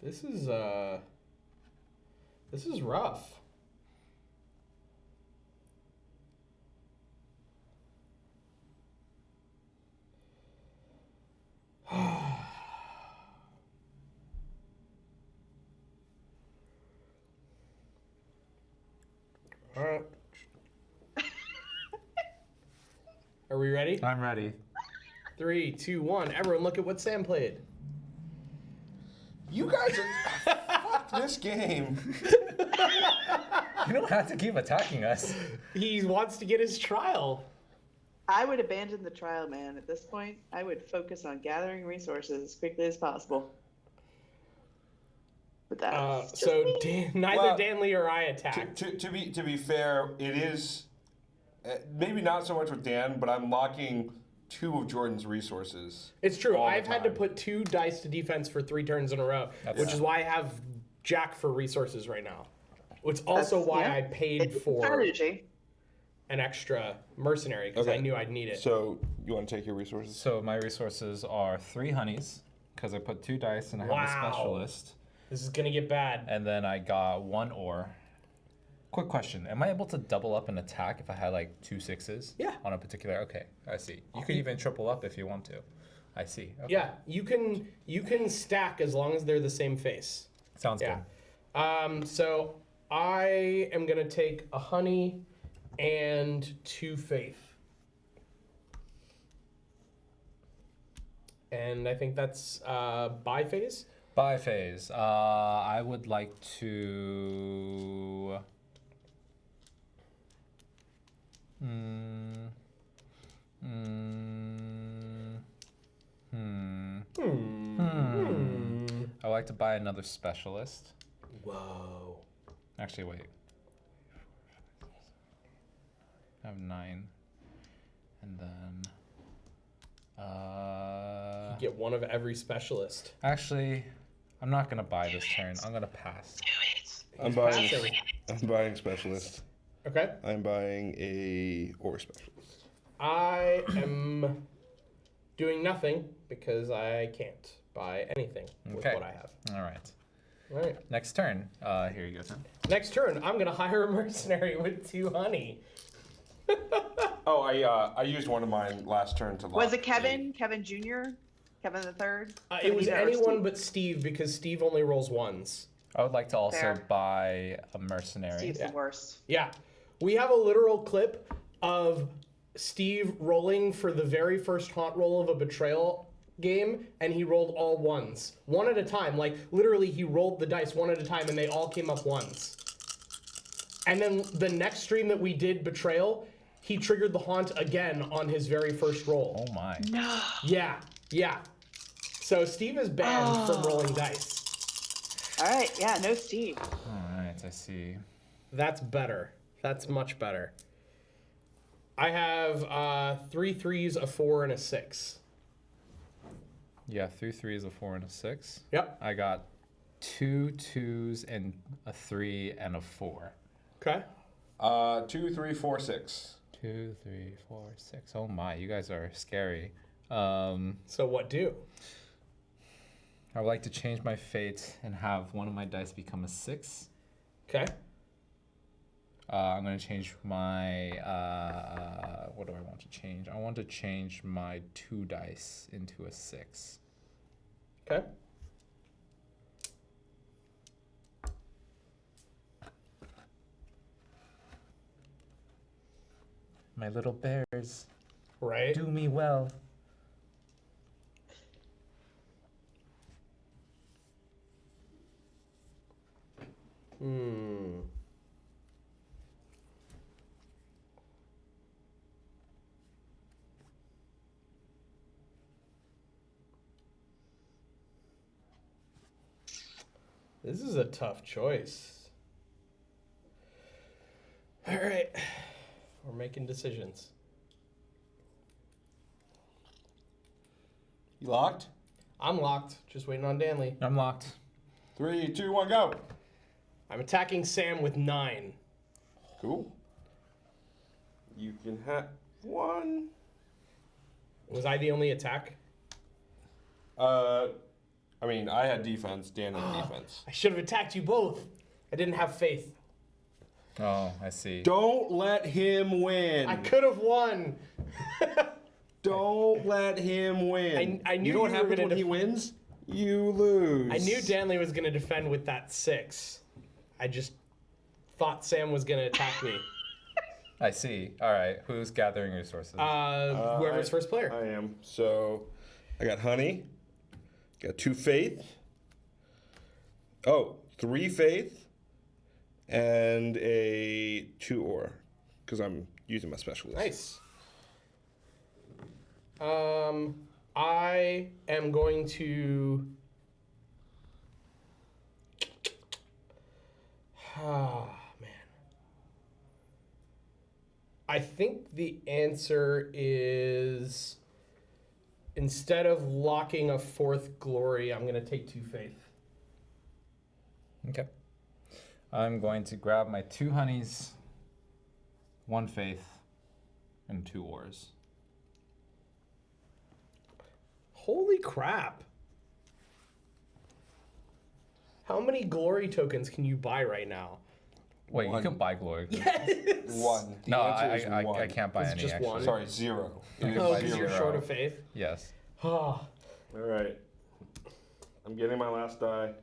This is rough. All right. Are we ready? I'm ready. 3, 3, 2, 1. Everyone, look at what Sam played. You guys are fuck this game. You don't have to keep attacking us. He wants to get his trial. I would abandon the trial, man. At this point, I would focus on gathering resources as quickly as possible. But that's just So me. neither Well, Danley or I attacked. To be fair, it is maybe not so much with Dan, but I'm locking 2 of Jordan's resources. It's true. all the I've had to time. put 2 dice to defense for 3 turns in a row, which is why I have Jack for resources right now. It's also That's- why yeah. I paid It's for strategy. an extra mercenary because I knew I'd need it. So you want to take your resources? So my resources are 3 honeys, because I put 2 dice and I have a Wow. specialist. This is gonna get bad. And then I got 1 ore. Quick question. Am I able to double up an attack if I had like 2 6s? Yeah. On a particular, okay, I see. You could even triple up if you want to. I see. Okay. Yeah, you can stack as long as they're the same face. Sounds Yeah. good. So I am gonna take a honey and 2 faith. And I think that's by phase. By phase. I would like to. I would like to buy another specialist. Whoa. Actually, wait. I have 9. And then. You get one of every specialist. Actually, I'm not gonna buy this turn. I'm gonna pass. I'm buying. Passing. I'm buying specialist. Okay. I'm buying a ore specialist. I am doing nothing because I can't buy anything with Okay. what I have. All right. All right. Next turn. Here you go, Tim. Next turn, I'm gonna hire a mercenary with 2 honey. Oh, I used one of mine last turn to lock. Was it Kevin? Kevin Jr.? Kevin the Third? It was anyone but Steve because Steve only rolls 1s. I would like to also Fair. buy a mercenary. Steve's the worst. Yeah. We have a literal clip of Steve rolling for the very first haunt roll of a betrayal game, and he rolled all 1s. One at a time. Like, literally, he rolled the dice one at a time, and they all came up 1s. And then the next stream that we did betrayal, he triggered the haunt again on his very first roll. Oh my. No. Yeah, yeah. So Steve is banned from rolling dice. All right. Yeah, no Steve. All right, I see. That's better. That's much better. I have 3 3s, a 4, and a 6. Yeah, 3 3s, a 4, and a 6. Yep. I got 2 2s and a 3 and a 4. Okay. 2, 3, 4, 6. 2, 3, 4, 6. Oh my, you guys are scary. So what do? I would like to change my fate and have one of my dice become a 6. Okay. I'm going to change my, what do I want to change? I want to change my 2 dice into a 6. Okay. My little bears, Right. do me well. Hmm. This is a tough choice. All right. We're making decisions. You locked? I'm locked. Just waiting on Danley. I'm locked. 3, 2, 1, go. I'm attacking Sam with 9. Cool. You can have 1. Was I the only attack? I mean, I had defense. Dan had defense. I should have attacked you both. I didn't have faith. Oh, I see. Don't let him win. I could have won. Don't let him win. I knew you know what you were happens gonna when he wins? You lose. I knew Danley was going to defend with that 6. I just thought Sam was going to attack me. I see. All right. Who's gathering resources? Whoever's first player. I am. So, I got honey. Got 2 faith. Oh, 3 faith. And a 2 ore. Because I'm using my specialist. Nice. I am going to. Ah, man. I think the answer is instead of locking a 4th glory, I'm going to take 2 faith. Okay. I'm going to grab my 2 honeys, 1 faith, and 2 ores. Holy crap. How many glory tokens can you buy right now? Wait, One. you can buy glory. Yes. 1. The No, answer is I 1. can't buy It's any, just actually. one. Sorry, 0. It is Oh, because you're 0. short of faith? Yes. Oh, All right. I'm getting my last die.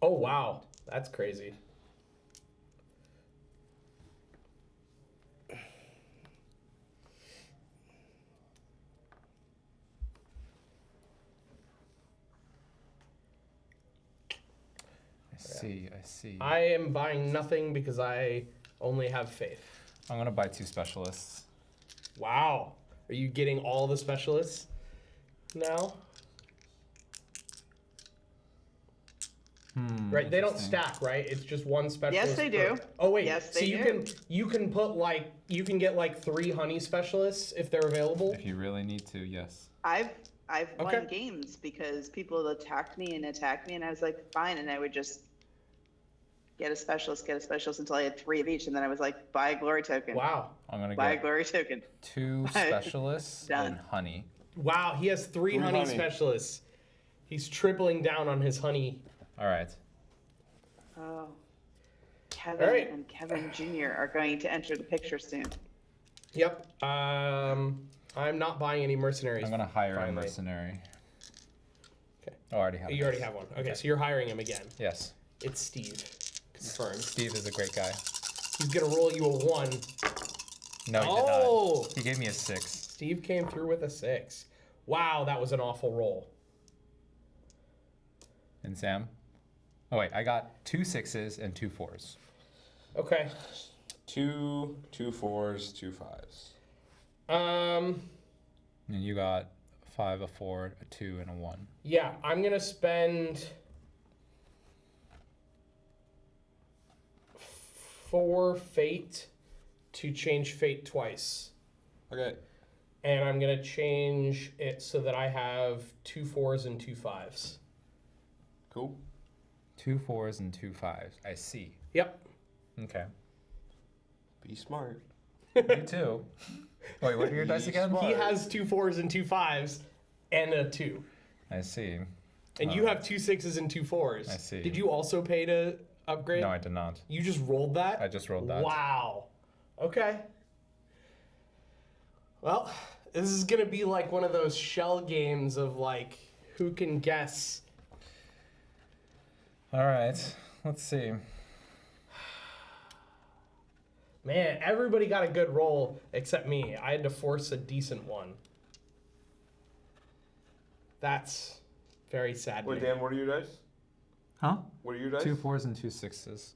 oh wow. That's crazy. I see. I am buying nothing because I only have faith. I'm going to buy 2 specialists. Wow. Are you getting all the specialists now? Right, they don't interesting. stack, right? It's just one specialist. Yes, they per- do. Oh wait, Yes, so they you do. can put like you can get like 3 honey specialists if they're available. If you really need to, yes. I've Okay. won games because people attacked me, and I was like, fine, and I would just get a specialist until I had 3 of each, and then I was like, buy a glory token. Wow. I'm going to Buy a get glory token. 2 specialists Done. and honey. Wow, he has 3 honey, honey. specialists. He's tripling down on his honey. All right. Oh. Kevin All right. and Kevin Jr. are going to enter the picture soon. Yep. I'm not buying any mercenaries. I'm going to hire a finally. mercenary. Okay. Oh, I already have You it. already have one. Okay, so you're hiring him again. Yes. It's Steve. Confirmed. Steve is a great guy. He's gonna roll you a 1. No, he Oh! did not. He gave me a 6. Steve came through with a 6. Wow, that was an awful roll. And Sam? Oh, wait. I got 2 6s and 2 4s. Okay. 2 4s, 2 5s. And you got 5, a 4, a 2, and a 1. Yeah, I'm gonna spend 4 fate to change fate twice. Okay. And I'm going to change it so that I have 2 4s and 2 5s. Cool. 2 4s and 2 5s. I see. Yep. Okay. Be smart. You too. Wait, what are your dice again? He has 2 4s and 2 5s and a 2. I see. And you have 2 6s and 2 4s. I see. Did you also pay to upgrade? No, I did not. You just rolled that? I just rolled that. Wow. Okay. Well, this is going to be like one of those shell games of like, who can guess? All right. Let's see. Man, everybody got a good roll except me. I had to force a decent one. That's very sad. Wait, Dan, what are your dice? Huh? What are your dice? 2 4s and 2 6s.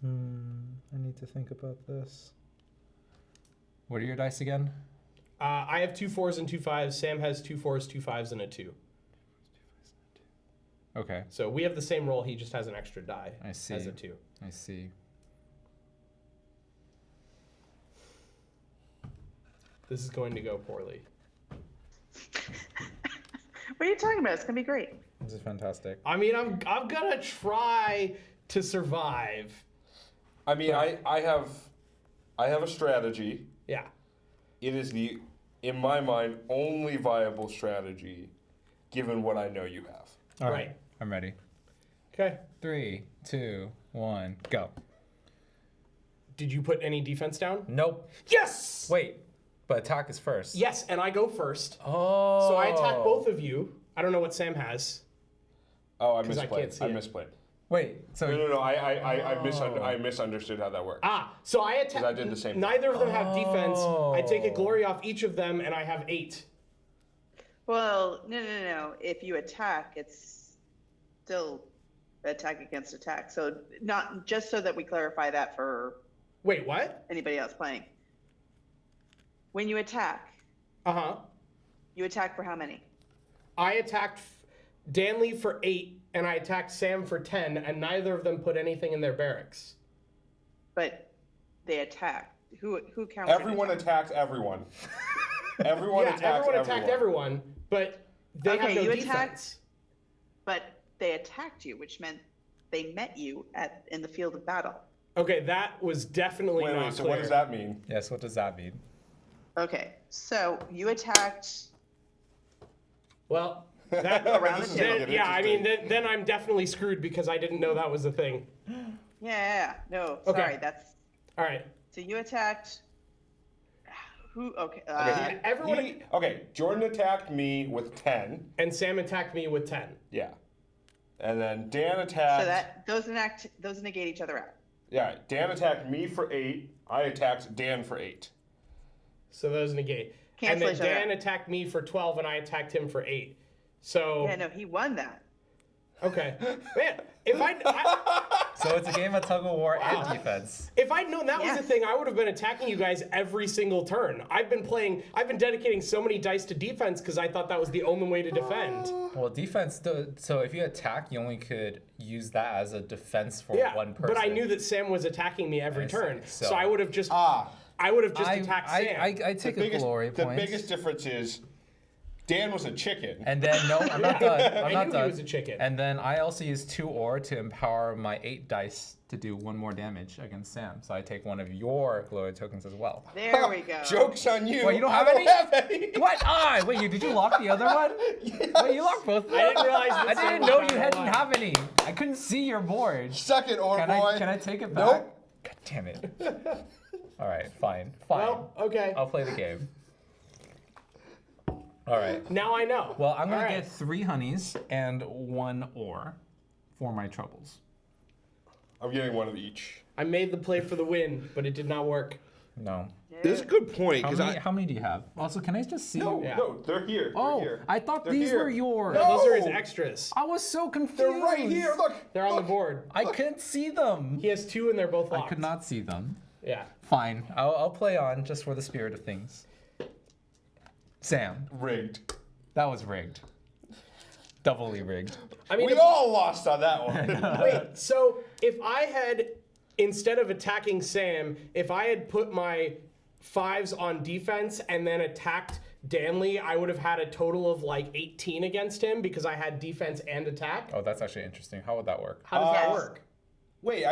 I need to think about this. What are your dice again? I have 2 4s and 2 5s. Sam has 2 4s, 2 5s, and a 2. Okay. So we have the same roll. He just has an extra die. I see. As a 2. I see. This is going to go poorly. What are you talking about? It's gonna be great. This is fantastic. I mean, I'm gonna try to survive. I mean, I have a strategy. Yeah. It is the, in my mind, only viable strategy, given what I know you have. All Right. I'm ready. Okay. 3, 2, 1, go. Did you put any defense down? Nope. Yes! Wait, but attack is first. Yes, and I go first. Oh. So I attack both of you. I don't know what Sam has. Oh, I 'Cause I misplayed. can't see I it. misplayed. Wait, so No. I misunderstood how that worked. So I attack. 'Cause I did the same thing. Neither of them have defense. I take a Oh. glory off each of them, and I have 8. Well, no. If you attack, it's still attack against attack. So not just so that we clarify that for Wait, what? anybody else playing. When you attack, Uh-huh. you attack for how many? I attacked Danley for 8, and I attacked Sam for 10, and neither of them put anything in their barracks. But they attack. Who counts? an Everyone attack? attacked everyone. Everyone Yeah, attacked everyone attacked everyone, but they Okay, have no you defense. attacked- But they attacked you, which meant they met you in the field of battle. Okay, that was definitely not Wait, so clear. what does that mean? yes, what does that mean? Okay, so you attacked. Well, that, Around This the is gonna table. get yeah, I mean, interesting. then I'm definitely screwed because I didn't know that was a thing. Yeah, no, Okay. sorry, that's. All right. So you attacked. Who? Okay. Okay, everyone- Jordan attacked me with 10. And Sam attacked me with 10. Yeah. And then Dan attacked. So that those negate each other out. Yeah, Dan attacked me for 8. I attacked Dan for 8. So those negate. Cancel and then each other Dan out. attacked me for 12, and I attacked him for 8. So, Yeah, no, he won that. okay. Man, if I So it's a game of tug of war and defense. if I'd known that was Yeah. the thing, I would have been attacking you guys every single turn. I've been dedicating so many dice to defense because I thought that was the only way to defend. Well, defense, so if you attack, you only could use that as a defense for Yeah, one person. but I knew that Sam was attacking me every I see. turn, so So- I would have just Ah. attacked Sam. I take a glory the point. biggest difference is Dan was a chicken. And then, no, I'm not done. I'm I not knew done. he was a chicken. And then I also use 2 ore to empower my 8 dice to do 1 more damage against Sam. So I take one of your glory tokens as well. There we go. Joke's on you. Wait, you don't I have don't any? have any. What? Wait, did you lock the other one? Wait, you locked both of them? I didn't realize that I Sam didn't was know trying you to hadn't lie. have any. I couldn't see your board. Suck it, or boy. Can I take it back? Nope. God damn it. All right, fine. Well, okay. I'll play the game. All right. Now I know. Well, I'm All gonna right. get 3 honeys and 1 ore for my troubles. I'm getting one of each. I made the play for the win, but it did not work. No. This is a good point How many do you have? Also, can I just see? No, Yeah. no, they're here. Oh, they're here. I thought They're these here. were yours. No, those are his No. extras. I was so confused. They're right here. Look. They're on the look. board. I couldn't see them. He has 2 and they're both locked. I could not see them. Yeah. Fine. I'll play on just for the spirit of things. Sam, Rigged. that was rigged. Doubly rigged. I mean, We all lost on that one. wait. So if I had instead of attacking Sam, if I had put my 5s on defense and then attacked Danley, I would have had a total of like 18 against him because I had defense and attack. Oh, that's actually interesting. How would that work? How does that Yes. work? Wait,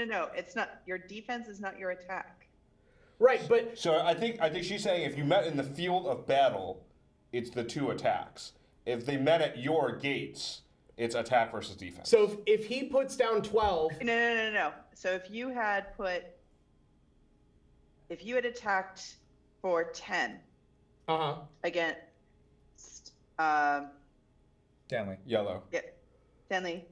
No. It's not. Your defense is not your attack. Right, but so I think she's saying if you met in the field of battle, it's the 2 attacks. If they met at your gates, it's attack versus defense. so if he puts down 12, No. So if you had attacked for 10 against Danley. Yellow. Stanley,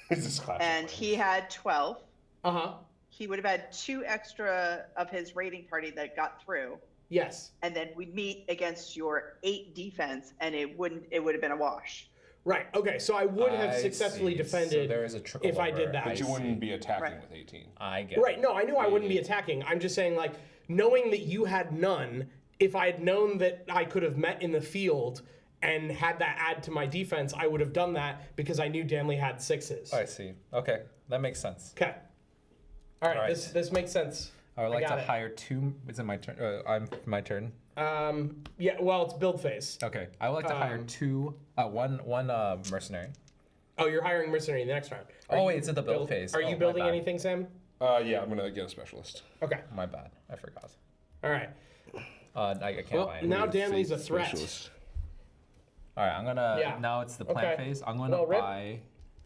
This is classic. and he had 12, uh-huh, he would have had 2 extra of his raiding party that got through, yes. and then we'd meet against your 8 defense, and it would have been a wash. Right, okay, so I would have I successfully see. defended So there is a trickle if I did over. that. But you see. wouldn't be attacking Right. with 18. I get Right, it. no, I knew I wouldn't be attacking. I'm just saying, like, knowing that you had none, if I had known that I could have met in the field and had that add to my defense, I would have done that because I knew Danley had 6s. I see. Okay, that makes sense. Okay. All right, All right. This makes sense. I would like got to it. hire 2. Is it my turn? My turn. Yeah, well, it's build phase. Okay, I would like to hire 2. One mercenary. Oh, you're hiring mercenary in the next round. Oh, wait, it's at the build phase. Are Oh, you my building bad. anything, Sam? Yeah, I'm gonna get a specialist. Okay. My bad. I forgot. All right. I can't Well, buy it. now Danley's a Faith threat. specialist. All right, I'm gonna. Yeah. Now it's the plan Okay. phase. I'm gonna Well, Rip? buy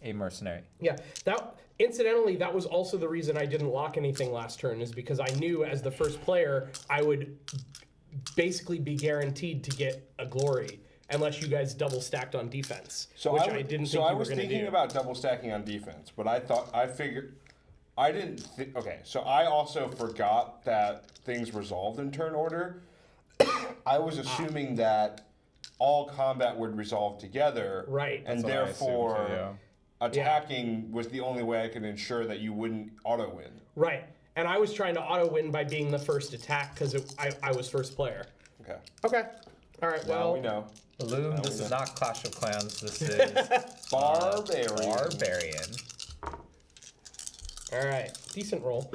a mercenary. Yeah. That incidentally, that was also the reason I didn't lock anything last turn, is because I knew as the first player I would basically be guaranteed to get a glory unless you guys double stacked on defense, So which I, I didn't so think I you were was going to thinking do. about double stacking on defense, but I figured I didn't think. Okay, so I also forgot that things resolved in turn order. I was assuming that all combat would resolve together, Right. And That's what I assumed therefore, too, yeah. attacking was the only way I could ensure that you wouldn't auto win. Right. And I was trying to auto win by being the first attack because I was first player. Okay, Okay. All right. now Well, we know. Loom, this is not Clash of Clans. This is BarBEARian. BarBEARian. all right. Decent roll.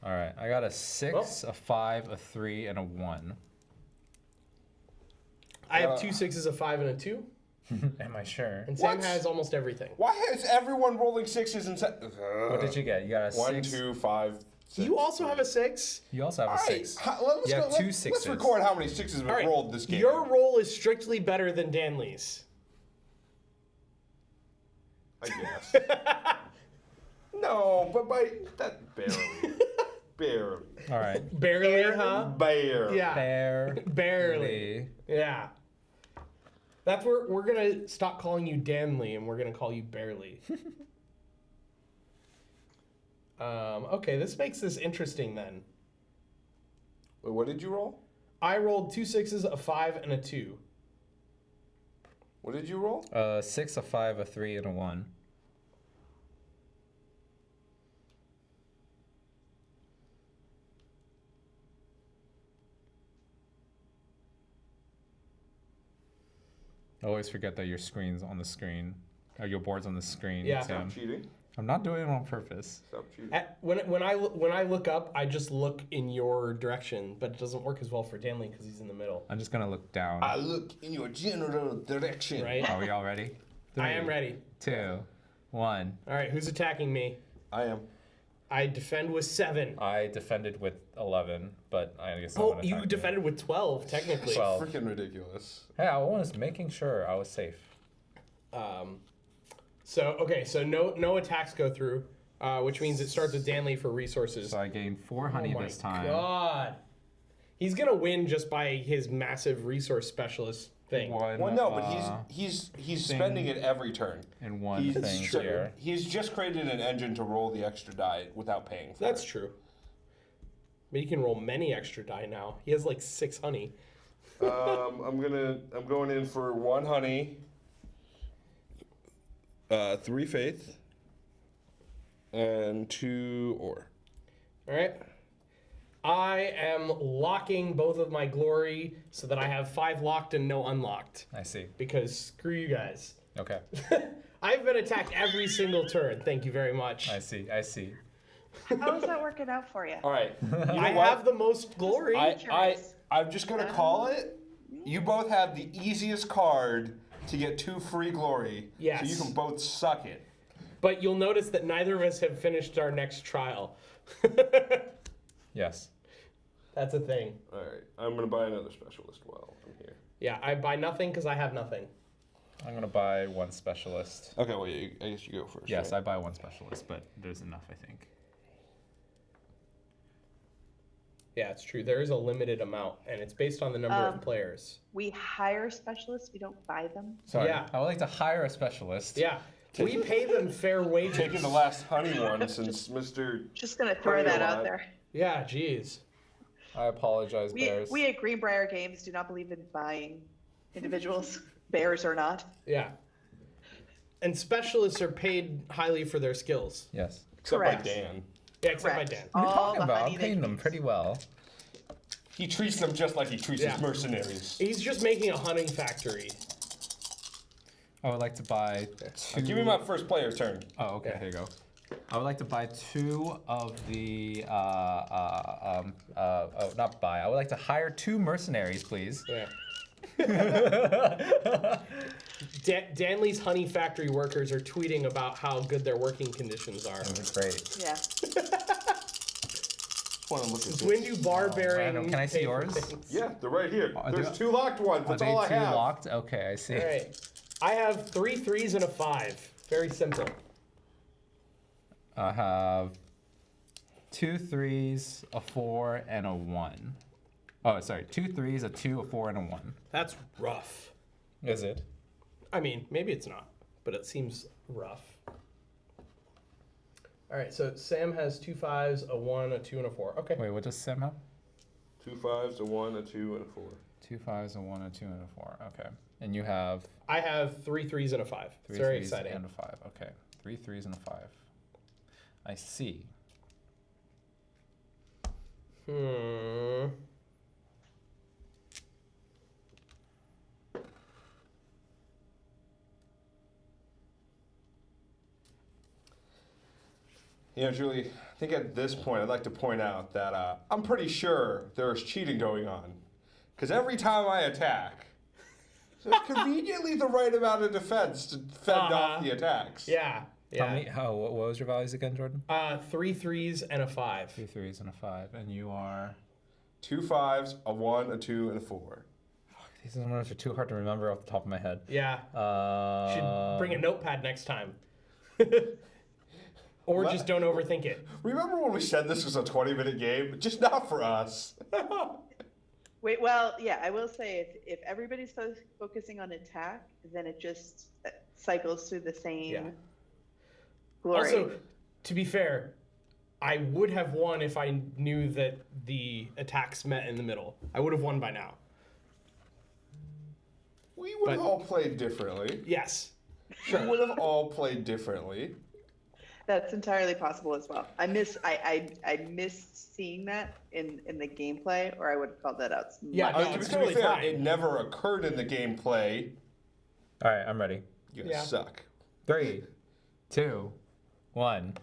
All right, I got a 6, a 5, a 3, and a 1. I have 2 6s, a 5, and a 2. Am I sure? And Sam What? has almost everything. Why is everyone rolling 6s and What did you get? You got a 1, 6. 2, 5, 6. You also have a 6. You also have a 6. Let's You have go, 2 let's 6s. record how many 6s we've All right. rolled this game. Your roll is strictly better than Danley's. I guess. No, but by that barely. Barely. All right. Barely, huh? Barely. Yeah. Barely. Barely. Yeah. That's where we're gonna stop calling you Danley and we're gonna call you Barely. Okay, this makes this interesting then. Wait, what did you roll? I rolled 2 6s, a 5, and a 2. What did you roll? A 6, a 5, a 3, and a 1. I always forget that your screen's on the screen. Or your board's on the screen. Yeah. Tim. Stop cheating. I'm not doing it on purpose. Stop cheating. When I look up, I just look in your direction, but it doesn't work as well for Danley because he's in the middle. I'm just gonna look down. I look in your general direction. Right? Are we all ready? I am ready. 2, 1. All right, who's attacking me? I am. I defend with 7. I defended with 11, but I guess I'm Oh, gonna you attack defended with 12, technically. 12. Freaking ridiculous. Hey, I was making sure I was safe. So no attacks go through, which means it starts with Danley for resources. So I gained 4 honey Oh my this time. God. He's gonna win just by his massive resource specialist thing. One, Well, no, but he's spending it every turn. and one He's, thing tr- here. he's just created an engine to roll the extra die without paying for That's it. true. But he can roll many extra die now. He has like 6 honey. I'm going in for 1 honey, 3 faith, and 2 ore. All right. I am locking both of my glory so that I have 5 locked and no unlocked. I see. Because screw you guys. Okay. I've been attacked every single turn. Thank you very much. I see. I see. How is that working out for you? All right. You know I what? have the most glory. I'm just gonna call it. You both have the easiest card to get 2 free glory. Yes. So you can both suck it. But you'll notice that neither of us have finished our next trial. Yes. That's a thing. All right. I'm gonna buy another specialist while I'm here. Yeah, I buy nothing because I have nothing. I'm gonna buy 1 specialist. Okay. Well, I guess you go first. Yes, right? I buy 1 specialist, but there's enough, I think. Yeah, it's true. There is a limited amount, and it's based on the number of players. We hire specialists. We don't buy them. Sorry. Yeah. I would like to hire a specialist. Yeah, we pay them fair wages. Taking the last honey one since Mr. Just gonna throw that out there. Yeah, geez. I apologize, We Bears. at GreenBrier Games do not believe in buying individuals, bears or not. Yeah. And specialists are paid highly for their skills. Yes. Except Correct. by Dan. Yeah, except Correct. by Dan. What are you All talking the about? honey I'm they paying them produce. pretty well. He treats them just like he treats Yeah. his mercenaries. He's just making a honey factory. I would like to buy 2. Give me my first player turn. Oh, okay. Yeah. Here you go. I would like to buy 2 of the. Not buy. I would like to hire 2 mercenaries, please. Yeah. Danley's honey factory workers are tweeting about how good their working conditions are. That's great. Yeah. Want to look at Since when this? do BarBEARian random. Can I see pay for yours? things? Yeah, they're right here. Are There's they- 2 locked ones. Are That's they all I 2 have. locked? Okay, I see. All right. I have 3 3s and a 5. Very simple. I have 2 3s, a 4, and a 1. Oh, sorry. 2 3s, a 2, a 4, and a 1. That's rough. Is it? I mean, maybe it's not, but it seems rough. All right, so Sam has 2 5s, a 1, a 2, and a 4. Okay. Wait, what does Sam have? 2 5s, a 1, a 2, and a 4. 2 5s, a 1, a 2, and a 4. Okay. And you have I have 3 3s and a 5. 3 It's very 3s exciting. and a 5. Okay. 3 3s and a 5. I see. Hmm. You know, Julie, I think at this point I'd like to point out that I'm pretty sure there's cheating going on. Because every time I attack, there's conveniently the right amount of defense to fend off the attacks. Yeah. Yeah. What was your values again, Jordan? 3 3s and a 5. 3 3s and a 5. And you are. 2 5s, a 1, a 2, and a 4. These numbers are too hard to remember off the top of my head. Yeah. Should bring a notepad next time. Or What? just don't overthink it. Remember when we said this was a 20-minute game? Just not for us. Wait, well, yeah, I will say if everybody's focusing on attack, then it just cycles through the same Yeah. glory. Also, to be fair, I would have won if I knew that the attacks met in the middle. I would have won by now. We would have But- all played differently. Yes. We would have all played differently. That's entirely possible as well. I missed seeing that in the gameplay, or I would have called that out. Yeah, much no, To more. be it's totally fair, fine. it never occurred in the gameplay. All right, I'm ready. You guys Yeah. suck. 3, 2, 1.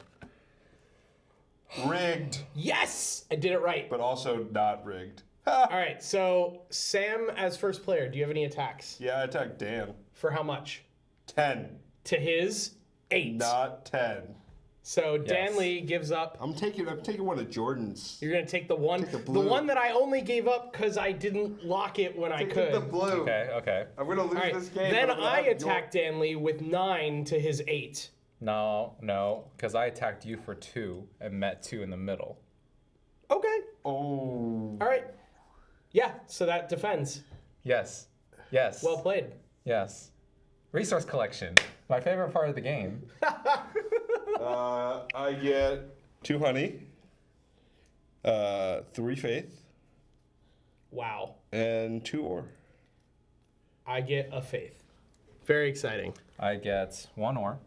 Rigged, Yes! I did it right. but also not rigged. All right, so Sam as first player, do you have any attacks? Yeah, I attacked Dan. For how much? 10, To his 8. not 10. So Yes. Danley gives up. I'm taking one of Jordan's. You're gonna take the one, Take the the blue. one that I only gave up because I didn't lock it when I could. the blue. Okay, okay. I'm gonna lose All right, this game. then but I'm gonna I have your- attack Danley with 9 to his 8. No, because I attacked you for 2 and met 2 in the middle. Okay. Oh. All right. Yeah. So that defends. Yes. Yes. Well played. Yes. Resource collection. My favorite part of the game. I get 2 honey, 3 faith, Wow. and 2 ore. I get a faith. Very exciting. I get 1 ore.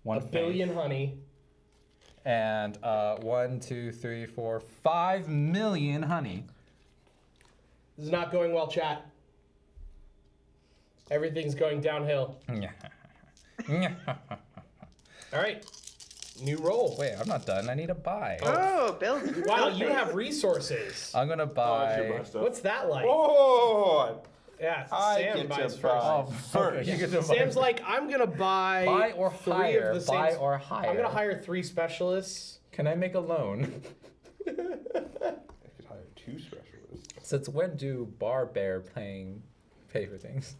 1 A faith, billion honey. and 1, 2, 3, 4, 5 million honey. This is not going well, chat. Everything's going downhill. All right. New roll. Wait, I'm not done. I need to buy. Oh, build. Wow, you have resources. I'm gonna Oh, buy. should buy stuff. What's that like? Oh, Yeah, I Sam get buys to first. buy Oh, first. you get to buy. Sam's like, I'm gonna buy Buy or 3 hire. of the Buy same. or hire. I'm gonna hire 3 specialists. Can I make a loan? I could hire 2 specialists. Since when do BarBEAR pay for things?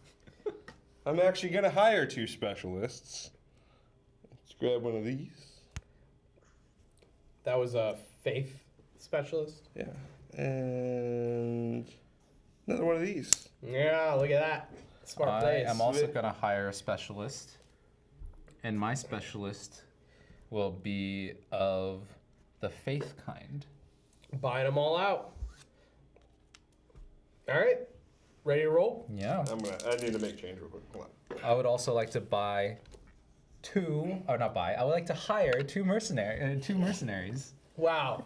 I'm actually gonna hire 2 specialists. Let's grab one of these. That was a faith specialist. Yeah, and another one of these. Yeah, look at that. Smart I plays. am also gonna hire a specialist, and my specialist will be of the faith kind. Buying them all out. All right, ready to roll? Yeah. I need to make change real quick. Hold on. I would also like to buy 2, or not buy. I would like to hire 2 mercenaries. Wow.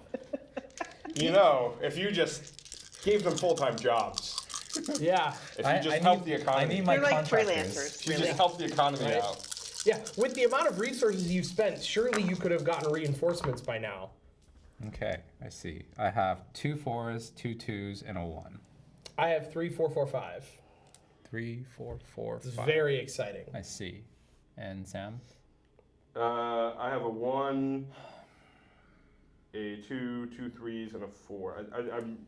You know, if you just gave them full-time jobs, Yeah. if you just help the I economy, need my They're like contractors. freelancers. if you just help the economy Right. out. Yeah. With the amount of resources you've spent, surely you could have gotten reinforcements by now. Okay, I see. I have 2 4s, 2 2s, and a 1. I have 3, 4, 4, 5. 3, 4, 4, It's 5. very exciting. I see. And Sam? I have a 1, a 2, 2 3s, and a 4. I'm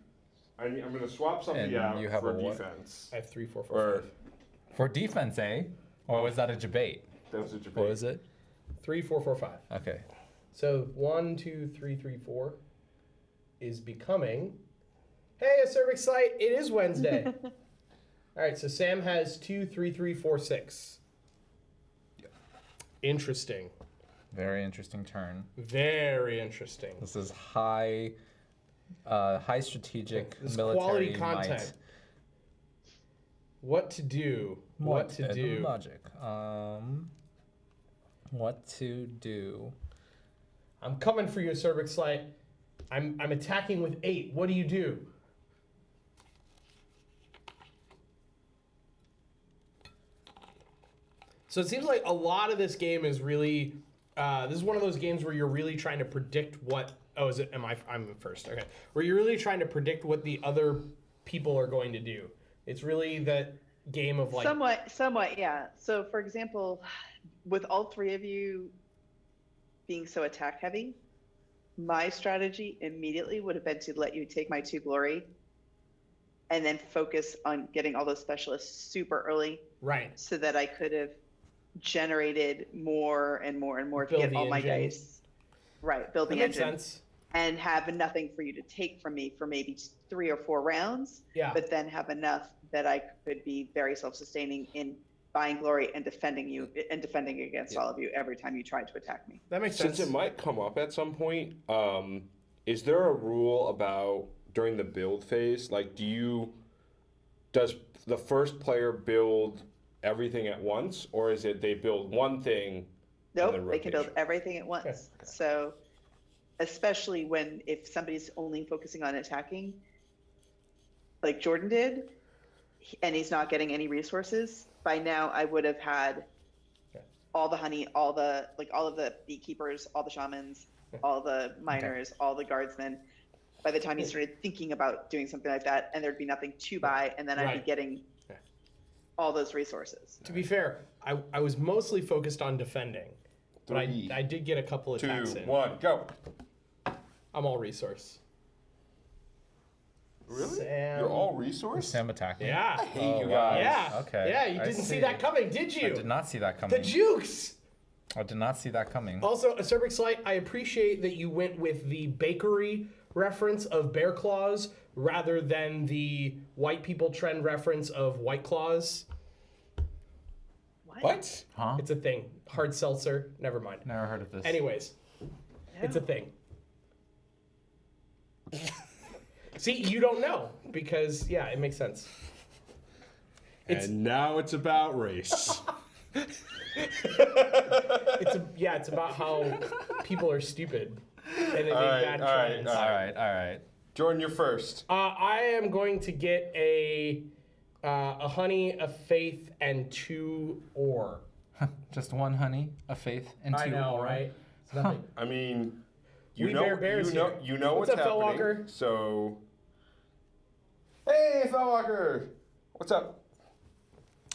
going to swap something And out you have for a what? defense. I have 3, 4, 4, Or 5. For defense, eh? Or was that a debate? that was a debate. What was it? 3, 4, 4, 5. Okay. So 1, 2, 3, 3, 4 is becoming. Hey, Acerbic Slight, it is Wednesday. All right, so Sam has 2, 3, 3, 4, 6. Interesting. Very interesting turn. Very interesting. This is high strategic This is military quality content. might. What to do? What to do? Logic. What to do? I'm coming for you, Acerbic Slight. I'm attacking with 8. What do you do? So it seems like a lot of this game is really. This is one of those games where you're really trying to predict what. Oh, is it? I'm first. Okay. Where you're really trying to predict what the other people are going to do. It's really that game of like. Somewhat, yeah. So, for example, with all 3 of you being so attack heavy, my strategy immediately would have been to let you take my 2 glory and then focus on getting all those specialists super early Right. so that I could have generated more and more and more to Build get the all my engine. dice. Right, build That the makes engine. sense. And have nothing for you to take from me for maybe 3 or 4 rounds, Yeah. but then have enough that I could be very self-sustaining in buying glory and defending you and defending against all of you every time you tried to attack me. That makes sense. Since it might come up at some point, is there a rule about during the build phase? Like, does the first player build everything at once, or is it they build one thing? Nope, then they can build rotation? everything at once. So, especially if somebody's only focusing on attacking, like Jordan did, and he's not getting any resources, by now I would have had all the honey, all of the beekeepers, all the shamans, all the miners, all the guardsmen. By the time he started thinking about doing something like that, and there'd be nothing to buy, and then I'd Right. be getting all those resources. To be fair, I was mostly focused on defending, but 3, I did get a couple 2, attacks in. 1, go. I'm all resource. Really? Sam. You're all resource? Sam attacking. Yeah. hate you wow. guys. Yeah. Okay. Yeah, you I didn't see see. that coming, did I you? did not see that The coming. jukes. I did not see that coming. Also, Acerbic Slight, I appreciate that you went with the bakery reference of bear claws rather than the white people trend reference of white claws. What? Huh? It's a thing. Hard seltzer. Never mind. Never heard of this. Anyways, it's a thing. See, you don't know because, yeah, it makes sense. And now it's about race. It's about how people are stupid and they make right, bad all right, trends. all All right, all right. Jordan, you're first. I am going to get a honey, a faith, and 2 ore. Just one honey, a faith, and two I know, aura. right? It's nothing. I mean, We bear bears here. you know What's what's up, Phil happening. Walker? So, hey, Phil Walker, what's up?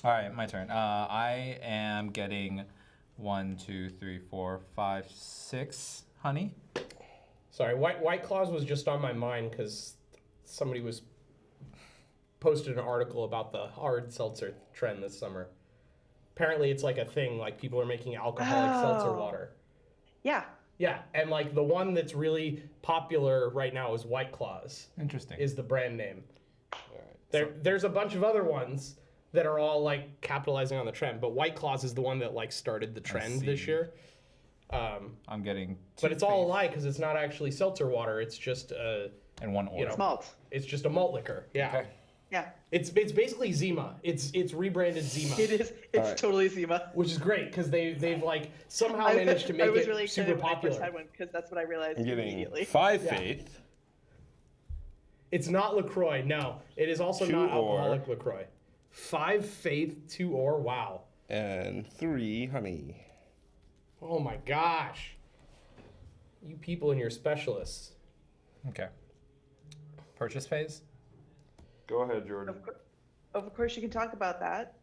All right, my turn. I am getting 1, 2, 3, 4, 5, 6 honey. Sorry, White Claws was just on my mind because somebody was posted an article about the hard seltzer trend this summer. Apparently, it's like a thing. Like people are making alcoholic seltzer water. Yeah. Yeah, and like the one that's really popular right now is White Claws. Interesting. Is the brand name. There's a bunch of other ones that are all like capitalizing on the trend, but White Claws is the one that like started the trend this year. I'm getting 2 But it's all a faith lie because it's not actually seltzer water. It's just and 1 aura. know, Malt. it's just a malt liquor. Yeah, Okay. Yeah. it's basically Zima. It's rebranded Zima, It is. It's totally Zima. which is great because they've like somehow I managed to make was it really super excited when I first popular. had one because that's what I realized I'm getting immediately. 5 Yeah. faith. It's not LaCroix. No, it is also 2 not ore. alcoholic LaCroix. 5 faith, 2 ore. Wow. And 3 honey. Oh my gosh. You people and your specialists. Okay. Purchase phase. Go ahead, Jordan. Of course, you can talk about that,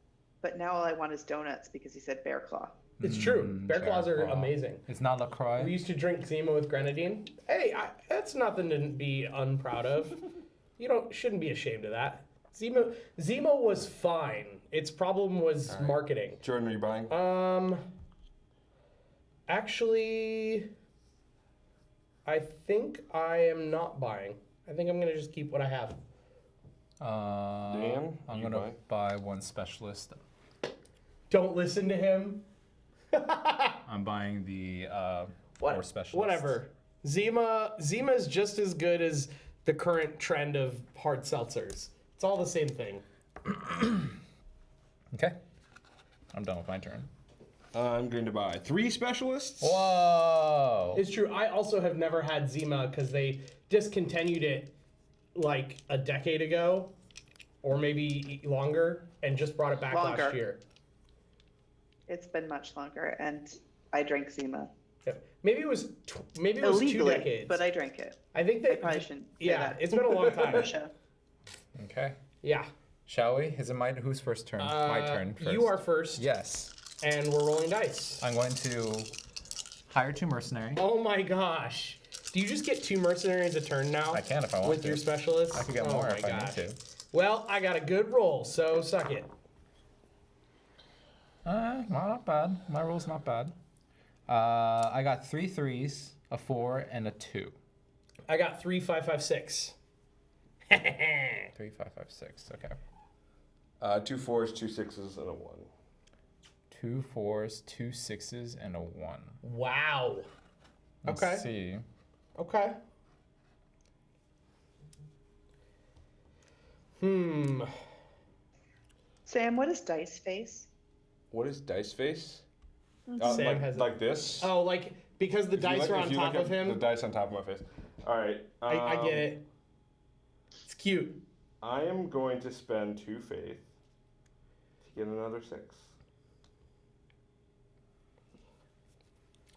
but now all I want is donuts because he said bear claw. It's true. Bear Claws are Bear Claw. amazing. It's not LaCroix. We used to drink Zima with grenadine. Hey, that's nothing to be unproud of. You shouldn't be ashamed of that. Zima was fine. Its problem was marketing. Jordan, are you buying? Actually, I think I am not buying. I think I'm gonna just keep what I have. Dan, I'm you gonna buy 1 specialist. Don't listen to him. I'm buying the 4 specialist. Whatever. Zima is just as good as the current trend of hard seltzers. It's all the same thing. Okay. I'm done with my turn. I'm going to buy 3 specialists. Whoa. It's true. I also have never had Zima because they discontinued it like a decade ago, or maybe longer, and just brought it back Longer. last year. It's been much longer, and I drank Zima Yeah. Maybe it was 2 illegally, decades. but I drank it. I think I that probably shouldn't say yeah, that. it's been a long time. Sure. Okay. Yeah. Shall we? Is it whose first turn? My turn first. You are first. Yes. And we're rolling dice. I'm going to hire 2 mercenary. Oh my gosh. Do you just get 2 mercenaries a turn now? I can if I want with to. your specialists? I could get Oh more my if I need gosh. to. Well, I got a good roll, so suck it. Not bad. My roll's not bad. I got 3 3s, a 4, and a 2. I got 3, 5, 5, 6. 3, 5, 5, 6. Okay. 2 4s, 2 6s, and a 1. 2 4s, 2 6s, and a 1. Wow. Let's Okay. see. Okay. Sam, what is dice face? What is dice face? Sam like, has like this? Oh, like because the If you dice look- are if on you top look of at him. The dice on top of my face. All right. I get it. It's cute. I am going to spend 2 faith to get another 6.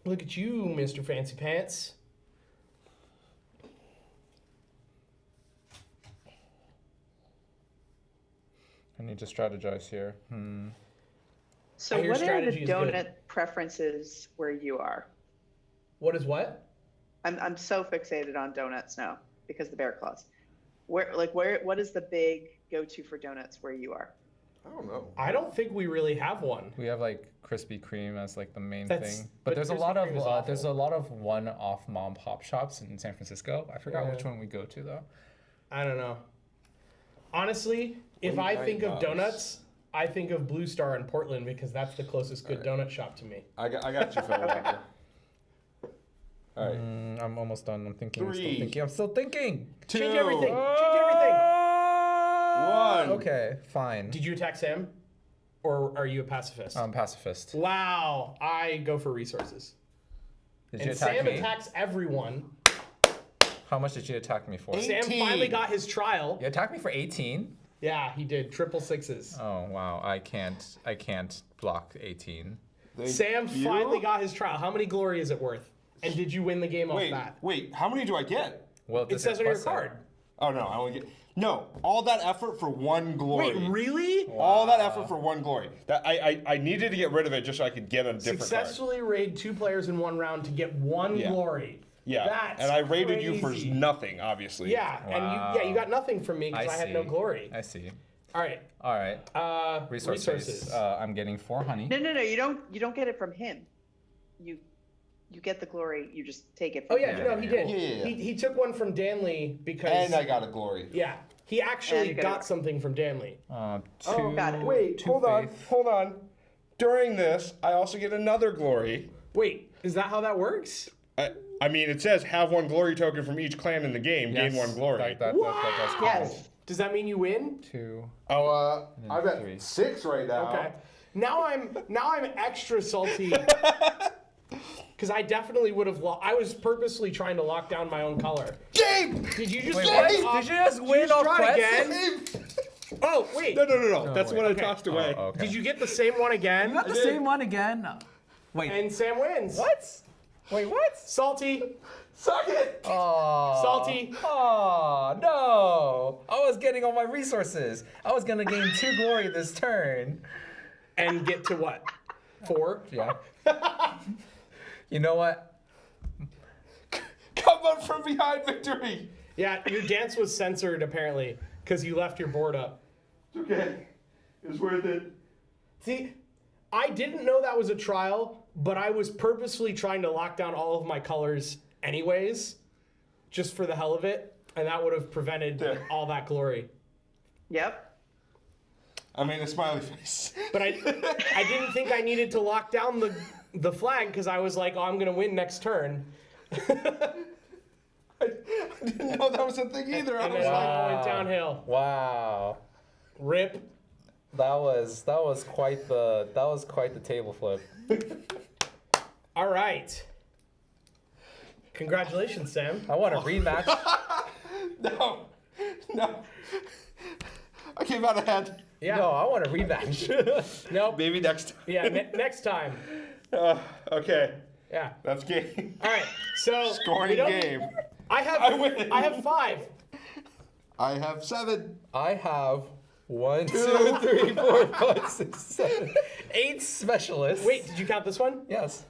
Look at you, Mr. Fancy Pants. I need to strategize here. So I hear what are the strategy is good. donut preferences where you are? What is what? I'm so fixated on donuts now because the bear claws. What is the big go-to for donuts where you are? I don't know. I don't think we really have one. We have like Krispy Kreme as like the main That's- thing, but but there's a Krispy lot Kreme is of there's a awful. lot of one-off mom pop shops in San Francisco. I forgot Yeah. which one we go to though. I don't know. Honestly, if I Late think night of buzz. donuts, I think of Blue Star in Portland because that's the closest good donut shop to me. I got you, Phil Walker. All right. I'm almost done. I'm thinking. I'm 3. still thinking. I'm still thinking. 2. Change everything. Change everything. 1. Okay, fine. Did you attack Sam? Or are you a pacifist? I'm pacifist. Wow. I go for resources. Did you And attack Sam me? attacks everyone. How much did you attack me for? Sam 18. finally got his trial. You attacked me for 18? Yeah, he did. Triple sixes. Oh wow, I can't block 18. Sam you. finally got his trial. How many glory is it worth? And did you win the game off that? Wait, how many do I get? Well, It says on your card. Oh no, I only get all that effort for one glory. Wait, really? All that effort for one glory. That I needed to get rid of it just so I could get a different card. Successfully raid 2 players in 1 round to get 1 Yeah. glory. Yeah, That's and I rated you for crazy. nothing, obviously. Yeah, and you got nothing from me because I had no glory. I see. All right. All right. Resources. I'm getting 4 honey. No, you don't get it from him. You get the glory. You just take it Oh from yeah, him. no, he did. Yeah. He took one from Danley because. And I got a glory. Yeah, he And actually you got got- something from Danley. 2. got it. Wait, two hold on, faith. hold on. During this, I also get another glory. Wait, is that how that works? I mean, it says have 1 glory token from each clan in the game. Yes, Gain 1 glory. That does count. Yes. Does that mean you win? 2. I'm at 3. 6 right now. Okay. Now I'm extra salty because I definitely would have. I was purposely trying to lock down my own color. Game! Did you just Wait, win what? off- Did you just win off try quests? again? Oh wait. No. That's wait. what Okay. I tossed away. Oh, okay. Did you get the same one again? Not the same one again. Wait. And Sam wins. What? Wait, what? Salty. Suck it! Oh. Salty. Oh, no. I was getting all my resources. I was going to gain 2 glory this turn. And get to what? 4? Yeah. You know what? Come on from behind victory! Yeah, your dance was censored apparently because you left your board up. It's okay. It was worth it. See, I didn't know that was a trial, but I was purposefully trying to lock down all of my colors anyways, just for the hell of it, and that would have prevented There. all that glory. Yep. I made a smiley face. But I didn't think I needed to lock down the flag because I was like, oh, I'm gonna win next turn. I didn't know that was a thing either. I And was then like, I went downhill. Wow. Rip. That was quite the table flip. All right. Congratulations, Sam. I want a rematch. no. I came out ahead. Yeah. No, I want a rematch. Nope. Maybe next time. Yeah. Next time. Okay. Yeah. That's game. All right. So Scoring we don't- game. I win. have 5. I have 7. I have 1, 2, 3, 4, 5, 6, 7, 8 specialists. Wait, did you count this one? Yes.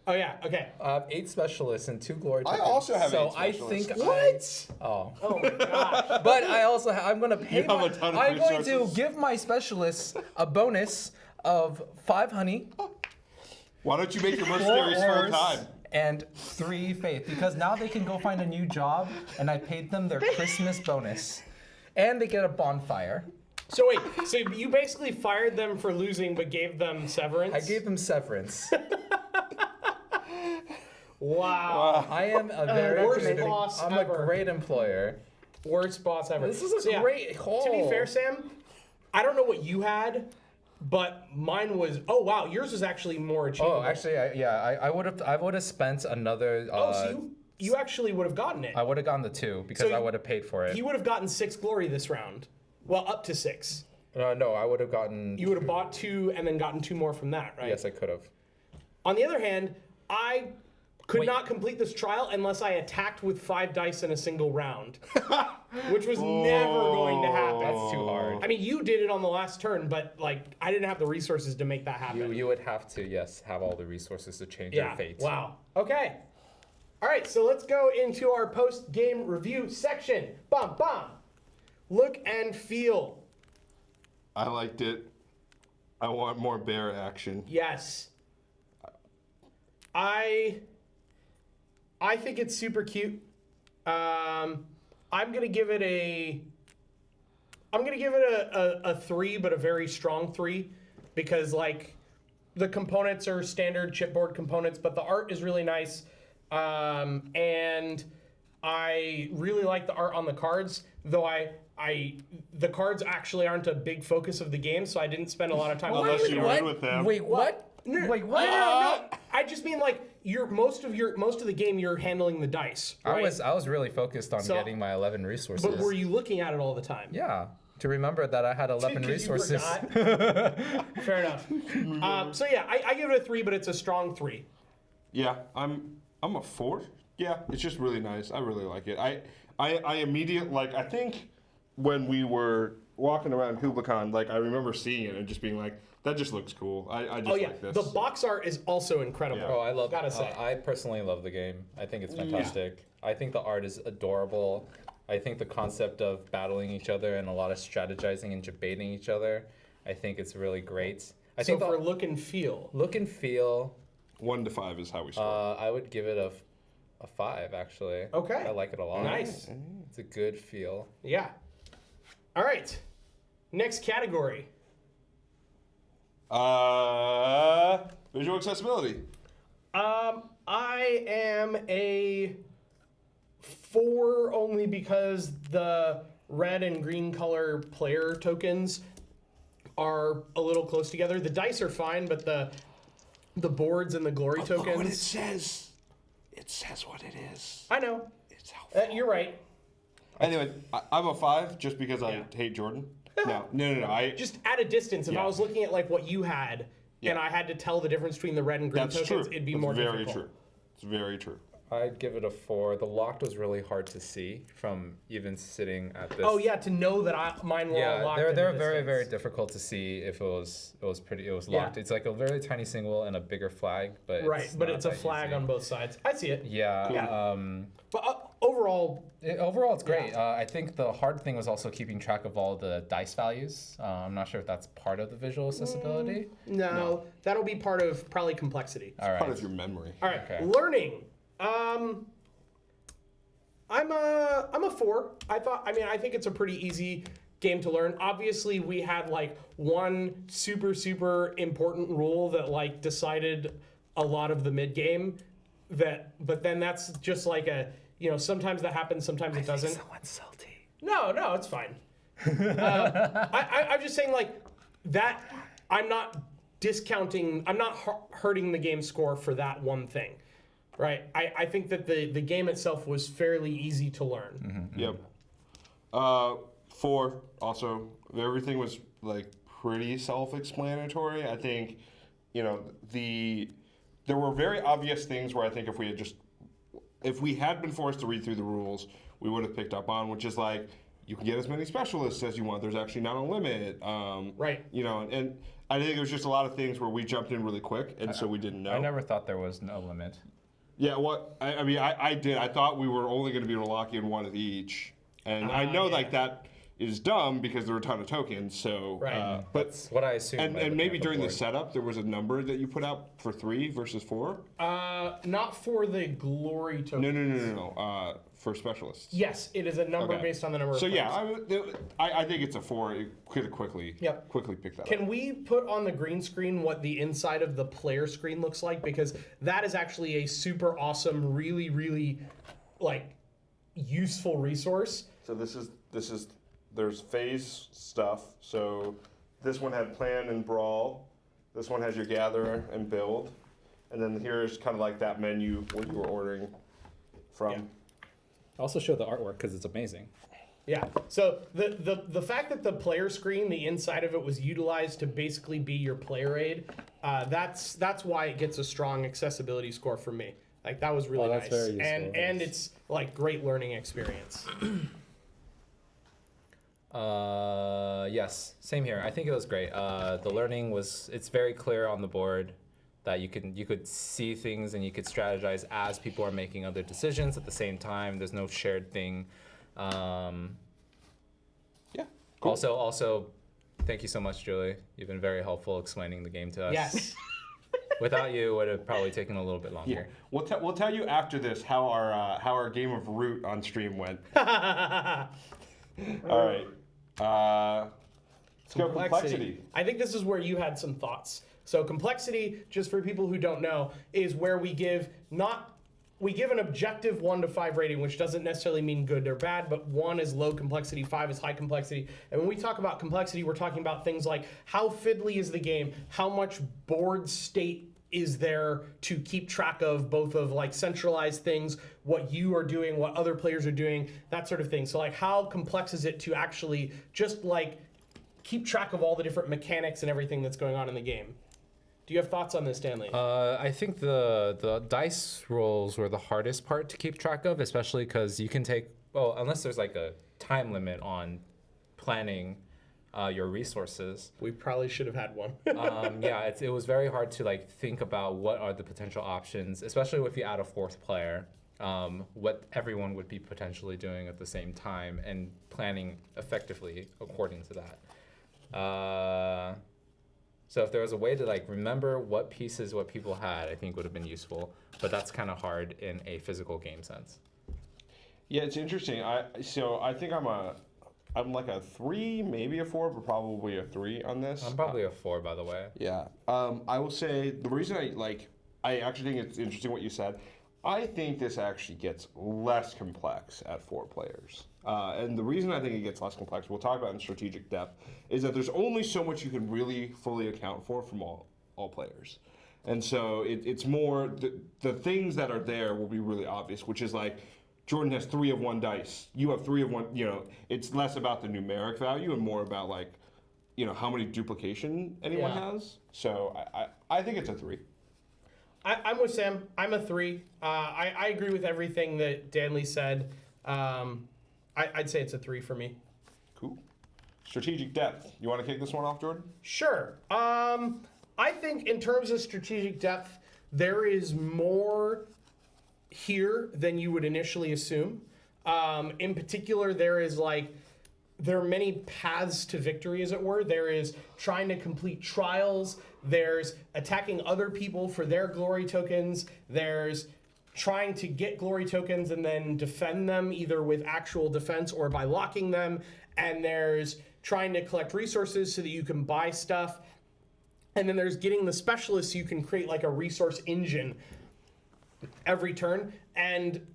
Oh yeah. Okay. I have 8 specialists and 2 glory I tokens. also have so 8 I specialists. think What? Oh. Oh my gosh. But I also I'm gonna pay. You have a ton of I'm going resources. to give my specialists a bonus of 5 honey, Why don't you make your 4 mercenaries full ores, time? and 3 faith because now they can go find a new job and I paid them their Christmas bonus, and they get a bonfire. So wait. So you basically fired them for losing, but gave them severance. I gave them severance. Wow. I am a very Worst committed- boss I'm ever. a great employer. Worst boss ever. This is a So, yeah, great haul. To be fair, Sam, I don't know what you had, but mine was. Oh wow, yours was actually more achievable. Oh, actually, I would have spent another. Oh, so you actually would have gotten it. I would have gotten the 2 because So I would have paid for it. He would have gotten 6 glory this round. Well, up to 6. No, I would have gotten. You would have bought 2 and then gotten 2 more from that, right? Yes, I could have. On the other hand, I could Wait. not complete this trial unless I attacked with 5 dice in a single round, which was never going to happen. That's too hard. I mean, you did it on the last turn, but like I didn't have the resources to make that happen. You would have to, yes, have all the resources to change Yeah. your fate. Wow. Okay. All right. So let's go into our post-game review section. Bum bum. Look and feel. I liked it. I want more bear action. Yes. I think it's super cute. I'm gonna give it a 3, but a very strong 3, because like the components are standard chipboard components, but the art is really nice, and I really like the art on the cards. Though the cards actually aren't a big focus of the game, so I didn't spend a lot of time. Unless looking you at win it. with them. Wait, what? No, Wait, what? No. I just mean like most of the game you're handling the dice. Right? I was really focused on So- getting my 11 resources. But were you looking at it all the time? Yeah. to remember that I had 11 'Cause you resources. forgot. Fair enough. So yeah, I give it a 3, but it's a strong 3. Yeah, I'm a 4. Yeah, it's just really nice. I really like it. I immediately, like, I think when we were walking around KublaCon, like, I remember seeing it and just being like, that just looks cool. I just Oh yeah, like this. the box art is also incredible. Yeah. Oh, I love. Gotta say. I personally love the game. I think it's fantastic. I think the art is adorable. I think the concept of battling each other and a lot of strategizing and debating each other, I think it's really great. I So think for the look and feel, look and feel, 1 to 5 is how we score. I would give it a 5 actually. Okay. I like it a lot. Nice. It's a good feel. Yeah. All right. Next category. Visual accessibility. I am a 4 only because the red and green color player tokens are a little close together. The dice are fine, but the boards and the glory tokens. Look what it says. It says what it is. I know. It's helpful. You're right. Anyway, I'm a 5 just because I hate Jordan. No. I Just at a distance, if Yeah. I was looking at like what you had, and I had to tell the difference between the red and green that's tokens, true. it'd be That's more very difficult. true. It's very true. I'd give it a 4. The locked was really hard to see from even sitting at this. Oh yeah, to know that mine were all Yeah, locked. they're in the very distance. difficult to see if it was Yeah. locked. It's like a very tiny single and a bigger flag, but Right, but not it's a that flag easy. on both sides. I see it. Yeah. Yeah. But overall, Overall, it's great. I think the hard thing was also keeping track of all the dice values. I'm not sure if that's part of the visual accessibility. no, that'll be part of probably complexity. All right. Part of your memory. All right, Okay. learning. I'm a 4. I think it's a pretty easy game to learn. Obviously, we had like one super important rule that like decided a lot of the mid game. But then that's just like sometimes that happens, sometimes it doesn't. Someone's salty. No, it's fine. I'm just saying like that. I'm not discounting. I'm not hurting the game score for that one thing, right? I think that the game itself was fairly easy to learn. Yep. 4 also. Everything was like pretty self-explanatory. I think, there were very obvious things where I think if we had been forced to read through the rules, we would have picked up on, which is like, you can get as many specialists as you want. There's actually not a limit. Right. And I think there's just a lot of things where we jumped in really quick, and so we didn't know. I never thought there was no limit. Yeah, I did. I thought we were only going to be able to lock in one of each. And I know like that is dumb because there were a ton of tokens. So, Right. but That's what I assumed. by and looking maybe at during the board. setup there was a number that you put out for 3 versus 4. Not for the glory token. No. For specialists. Yes, it is a number Okay. based on the number. So of yeah, points. I think it's a 4. It could have quickly picked that up. Can we put on the green screen what the inside of the player screen looks like? Because that is actually a super awesome, really like useful resource. So this is there's phase stuff. So this one had plan and brawl. This one has your gather and build. And then here's kind of like that menu where you were ordering from. Yeah. Also show the artwork because it's amazing. Yeah. So the fact that the player screen, the inside of it was utilized to basically be your player aid, that's why it gets a strong accessibility score from me. Like that was really that's nice. very useful, And yes. it's like great learning experience. Yes, same here. I think it was great. The learning it's very clear on the board that you could see things and you could strategize as people are making other decisions at the same time. There's no shared thing. Yeah. Cool. Also, thank you so much, Julie. You've been very helpful explaining the game to us. Yes. Without you, it would have probably taken a little bit longer. Yeah. We'll tell you after this how our game of Root on stream went. All right. Let's go complexity. I think this is where you had some thoughts. So complexity, just for people who don't know, is where we give an objective 1 to 5 rating, which doesn't necessarily mean good or bad, but 1 is low complexity, 5 is high complexity. And when we talk about complexity, we're talking about things like how fiddly is the game, how much board state is there to keep track of both of like centralized things, what you are doing, what other players are doing, that sort of thing. So like how complex is it to actually just like keep track of all the different mechanics and everything that's going on in the game? Do you have thoughts on this, Stanley? I think the dice rolls were the hardest part to keep track of, especially because you can take, well, unless there's like a time limit on planning your resources. We probably should have had one. Yeah, it was very hard to like think about what are the potential options, especially if you add a fourth player, what everyone would be potentially doing at the same time and planning effectively according to that. So if there was a way to like remember what pieces what people had, I think would have been useful, but that's kind of hard in a physical game sense. Yeah, it's interesting. I think I'm like a 3, maybe a 4, but probably a 3 on this. I'm probably a 4, by the way. Yeah. I will say the reason I actually think it's interesting what you said. I think this actually gets less complex at 4 players. And the reason I think it gets less complex, we'll talk about in strategic depth, is that there's only so much you can really fully account for from all players. And so it's more, the things that are there will be really obvious, which is like, Jordan has 3 of 1 dice. You have 3 of 1. You know, it's less about the numeric value and more about like, you know, how many duplication anyone has. So I think it's a 3. I'm with Sam. I'm a 3. I agree with everything that Danley said. I'd say it's a 3 for me. Cool. Strategic depth. You want to kick this one off, Jordan? Sure. I think in terms of strategic depth, there is more here than you would initially assume. In particular, there are many paths to victory, as it were. There is trying to complete trials. There's attacking other people for their glory tokens. There's trying to get glory tokens and then defend them either with actual defense or by locking them. And there's trying to collect resources so that you can buy stuff. And then there's getting the specialists so you can create like a resource engine every turn. And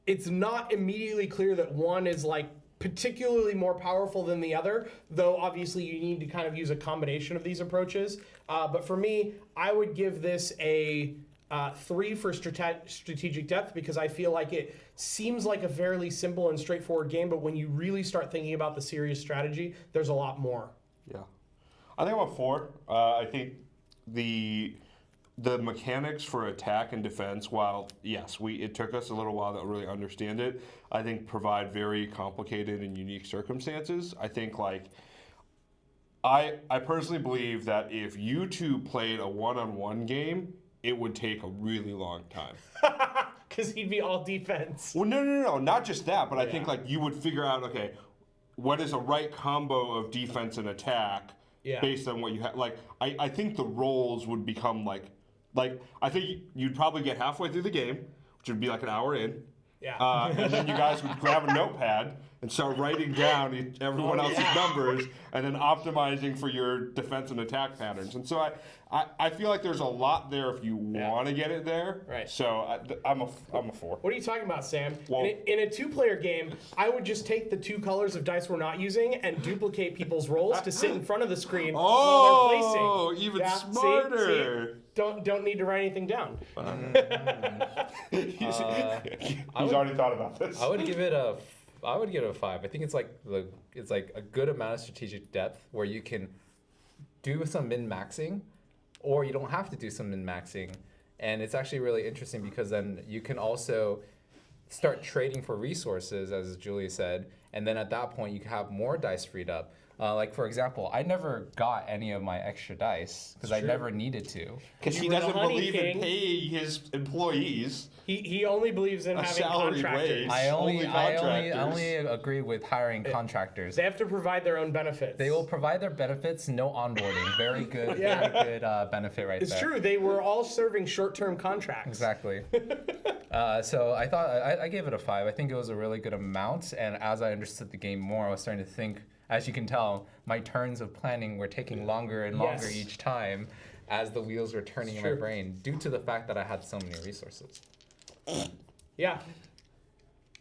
it's not immediately clear that one is like particularly more powerful than the other, though obviously you need to kind of use a combination of these approaches. But for me, I would give this a 3 for strategic depth because I feel like it seems like a fairly simple and straightforward game, but when you really start thinking about the serious strategy, there's a lot more. Yeah. I think I'm a 4. I think the mechanics for attack and defense, while yes, it took us a little while to really understand it, I think provide very complicated and unique circumstances. I think like I personally believe that if you two played a one-on-one game, it would take a really long time. Because he'd be all defense. Well, no, not just that, but I think like you would figure out, okay, what is a right combo of defense and attack based on what you have. Like, I think the roles would become like I think you'd probably get halfway through the game, which would be like an hour in. Yeah. And then you guys would grab a notepad and start writing down everyone else's numbers and then optimizing for your defense and attack patterns. And so I feel like there's a lot there if you want to get it there. Right. So I'm a 4. What are you talking about, Sam? Well, in a 2-player game, I would just take the 2 colors of dice we're not using and duplicate people's rolls to sit in front of the screen while they're placing. Oh, even smarter. See? Don't need to write anything down. He's already thought about this. I would give it a 5. I think it's like a good amount of strategic depth where you can do some min-maxing, or you don't have to do some min-maxing, and it's actually really interesting because then you can also start trading for resources, as Julia said, and then at that point you can have more dice freed up. Like, for example, I never got any of my extra dice because I never needed to. Because he You were the doesn't Honey believe King. in paying his employees. He only believes in A having salary contractors. wage. I only contractors. agree with hiring contractors. They have to provide their own benefits. They will provide their benefits, no onboarding. Very good, very good benefit right It's there. true. They were all serving short-term contracts. Exactly. So I thought I gave it a 5. I think it was a really good amount, and as I understood the game more, I was starting to think. As you can tell, my turns of planning were taking longer and longer each time as the wheels were turning in my brain due to the fact that I had so many resources. Yeah.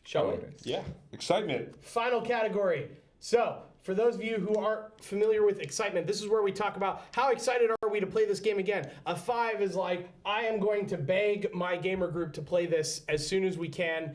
Shall we? Yeah. Excitement. Final category. So, for those of you who aren't familiar with excitement, this is where we talk about how excited are are we to play this game again? A 5 is like, I am going to beg my gamer group to play this as soon as we can.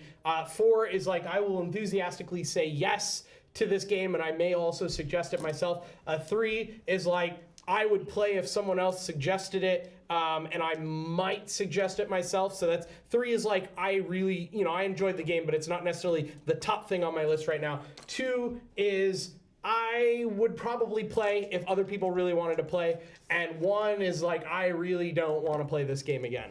4 is like, I will enthusiastically say yes to this game, and I may also suggest it myself. 3 is like, I would play if someone else suggested it, and I might suggest it myself. So that's 3 is like, I really, I enjoyed the game, but it's not necessarily the top thing on my list right now. 2 is, I would probably play if other people really wanted to play. And 1 is like, I really don't want to play this game again.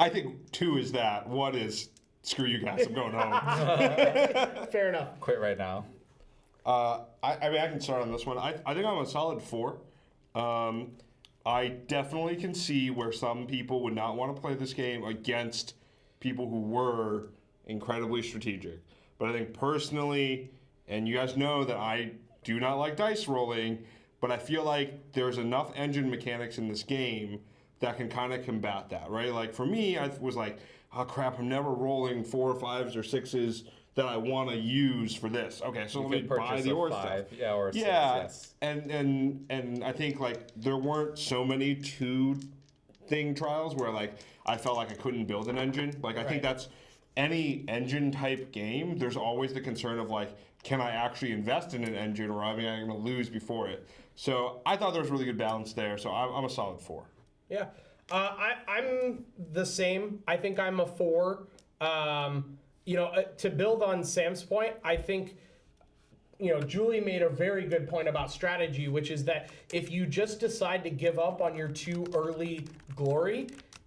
I think 2 is that. 1 is, screw you guys, I'm going home. Fair enough. Quit right now. I mean, I can start on this one. I think I'm a solid 4. I definitely can see where some people would not want to play this game against people who were incredibly strategic. But I think personally, and you guys know that I do not like dice rolling, but I feel like there's enough engine mechanics in this game that can kind of combat that, right? Like for me, I was like, oh crap, I'm never rolling 4 or 5s or 6s that I want to use for this. Okay, so let me buy the ore stuff. Or 6, Yeah, yes. and I think like there weren't so many 2-thing trials where like I felt like I couldn't build an engine. Like I think that's any engine type game. There's always the concern of like, can I actually invest in an engine, or am I going to lose before it? So I thought there was really good balance there. So I'm a solid 4. Yeah. I'm the same. I think I'm a 4. To build on Sam's point, I think, Julie made a very good point about strategy, which is that if you just decide to give up on your too early glory,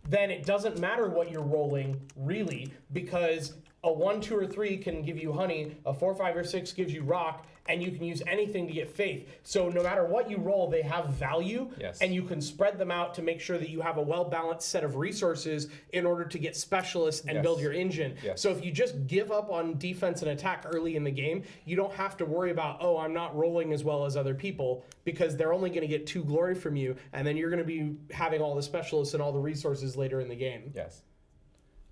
then it doesn't matter what you're rolling, really, because a 1, 2, or 3 can give you honey, a 4, 5, or 6 gives you rock, and you can use anything to get faith. So no matter what you roll, they have value, and you can spread them out to make sure that you have a well-balanced set of resources in order to get specialists and build your engine. So if you just give up on defense and attack early in the game, you don't have to worry about, oh, I'm not rolling as well as other people, because they're only going to get 2 glory from you, and then you're going to be having all the specialists and all the resources later in the game. Yes.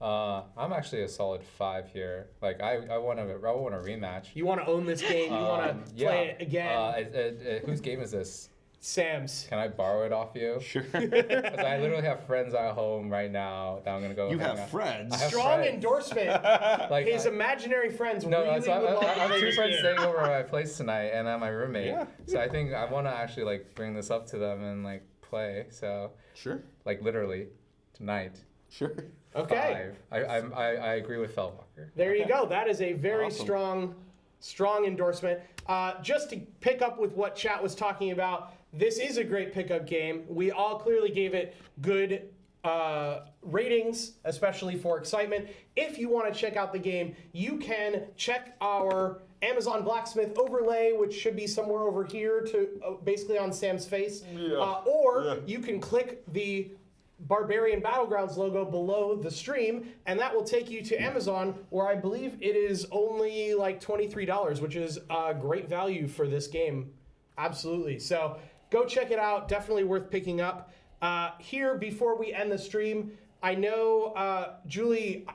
I'm actually a solid 5 here. Like I want a rematch. You want to own this game. You want to play it again. Whose game is this? Sam's. Can I borrow it off you? Sure. Because I literally have friends at home right now that I'm gonna go. You hang have out. friends. I have Strong friends. endorsement. Like His imaginary friends No, really so would love to I have play 2 this friends game. staying over at my place tonight, and I'm my roommate. Yeah. So I think I want to actually like bring this up to them and like play. So Sure. like literally tonight. Sure. Okay. 5. I agree with Fellwalker. There you go. That is a very Awesome. strong endorsement. Just to pick up with what chat was talking about, this is a great pickup game. We all clearly gave it good ratings, especially for excitement. If you want to check out the game, you can check our Amazon Blacksmith overlay, which should be somewhere over here to basically on Sam's face. Or you can click the BarBEARian Battlegrounds logo below the stream, and that will take you to Amazon, where I believe it is only like $23, which is a great value for this game. Absolutely. So go check it out. Definitely worth picking up. Here, before we end the stream, I know, Julie,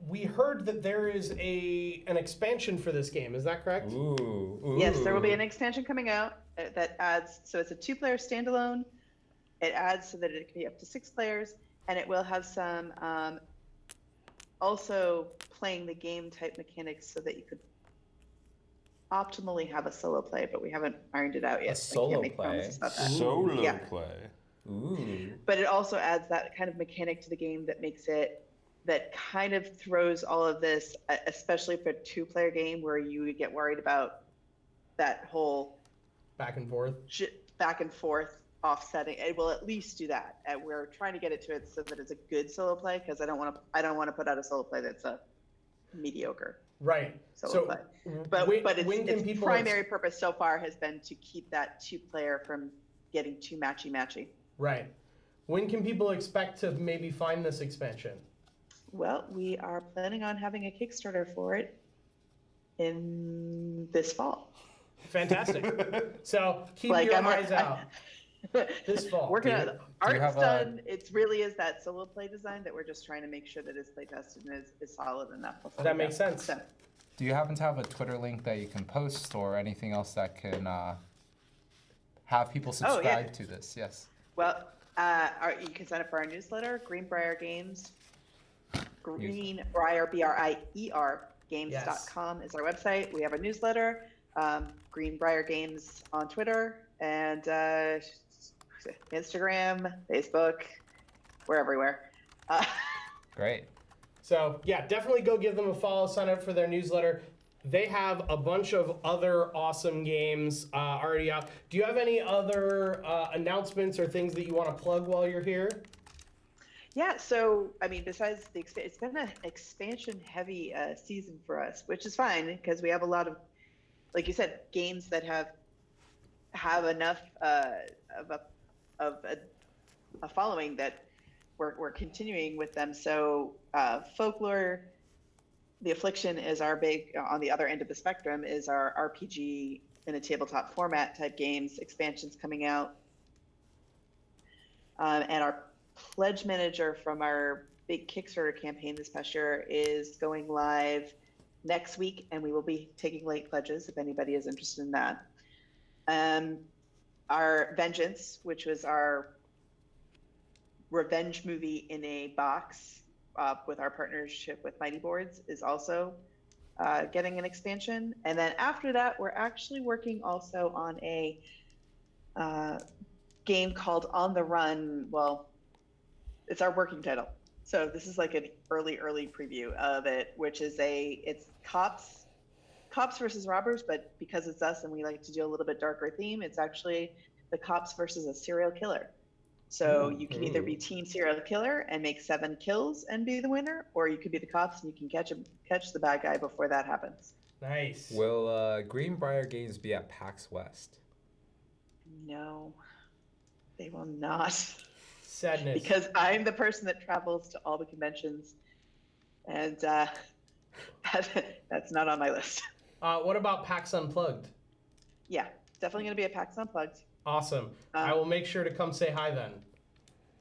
we heard that there is an expansion for this game. Is that correct? Ooh. Yes, there will be an expansion coming out that adds, so it's a 2-player standalone. It adds so that it can be up to 6 players, and it will have some also playing the game type mechanics so that you could optimally have a solo play, but we haven't ironed it out yet. solo I can't make play? promises about that. Solo Yeah. play. Ooh. But it also adds that kind of mechanic to the game that makes it, that kind of throws all of this, especially for a 2-player game where you get worried about that whole Back and forth. back and forth offsetting. It will at least do that. And we're trying to get it to it so that it's a good solo play, because I don't want to put out a solo play that's a mediocre Right. solo play. But when can its people primary purpose so far has been to keep that 2-player from getting too matchy. Right. When can people expect to maybe find this expansion? Well, we are planning on having a Kickstarter for it in this fall. Fantastic. So keep Like, your I'm- eyes out this fall. Working on you art's have a- done. It really is that solo play design that we're just trying to make sure that it's play tested and is solid enough. before That we makes go. sense. So, Do you happen to have a Twitter link that you can post or anything else that can have people subscribe to this. Yes. Well, you can sign up for our newsletter, GreenBrier Games. GreenBrier, BRIER games.com is our website. We have a newsletter, GreenBrier Games on Twitter, and Instagram, Facebook. We're everywhere. Great. So yeah, definitely go give them a follow, sign up for their newsletter. They have a bunch of other awesome games already out. Do you have any other announcements or things that you want to plug while you're here? Yeah, so I mean, besides it's been an expansion-heavy season for us, which is fine because we have a lot of, like you said, games that have enough of a following that we're continuing with them. So Folklore, The Affliction is our big, on the other end of the spectrum, is our RPG in a tabletop format type games, expansions coming out. And our Pledge Manager from our big Kickstarter campaign this past year is going live next week, and we will be taking late pledges if anybody is interested in that. Our Vengeance, which was our revenge movie in a box with our partnership with Mighty Boards, is also getting an expansion. And then after that, we're actually working also on a game called On the Run. Well, it's our working title. So this is like an early preview of it, which is it's cops versus robbers, but because it's us and we like to do a little bit darker theme, it's actually the cops versus a serial killer. So you can either be team serial killer and make 7 kills and be the winner, or you could be the cops and you can catch the bad guy before that happens. Nice. Will GreenBrier Games be at PAX West? No, they will not. Sadness. Because I'm the person that travels to all the conventions, and that's not on my list. What about PAX Unplugged? Yeah, definitely going to be at PAX Unplugged. Awesome. I will make sure to come say hi then.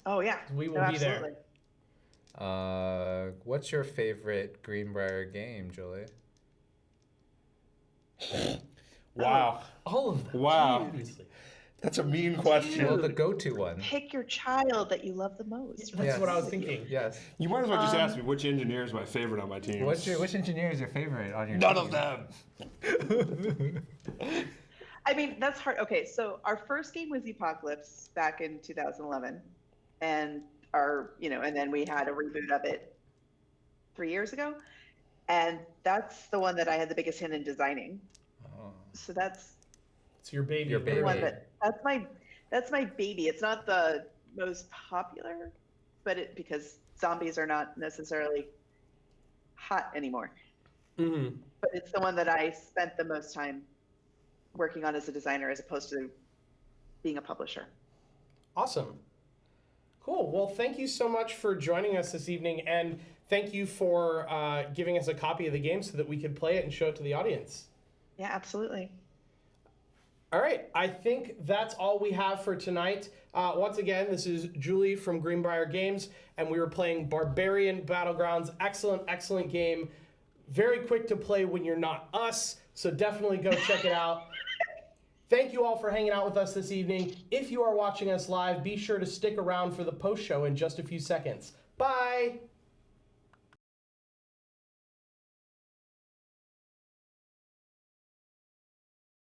Oh yeah, We will be there. Absolutely. What's your favorite GreenBrier game, Julie? Wow. All of them. Wow. Obviously. That's a mean question. Well, the go-to one. Pick your child that you love the most. That's what I was thinking. Yes. You might as well just ask me which engineer is my favorite on my team. Which engineer is your favorite on your None team? of them. I mean, that's hard. Okay, so our first game was Apocalypse back in 2011, and and then we had a reboot of it 3 years ago, and that's the one that I had the biggest hand in designing. Oh. So that's It's your baby. Your baby. the one that's my baby. It's not the most popular, but because zombies are not necessarily hot anymore. Mm-hmm. But it's the one that I spent the most time working on as a designer as opposed to being a publisher. Awesome. Cool. Well, thank you so much for joining us this evening, and thank you for giving us a copy of the game so that we could play it and show it to the audience. Yeah, absolutely. All right. I think that's all we have for tonight. Once again, this is Julie from GreenBrier Games, and we were playing BarBEARian Battlegrounds. Excellent game. Very quick to play when you're not us, so definitely go check it out. Thank you all for hanging out with us this evening. If you are watching us live, be sure to stick around for the post show in just a few seconds. Bye!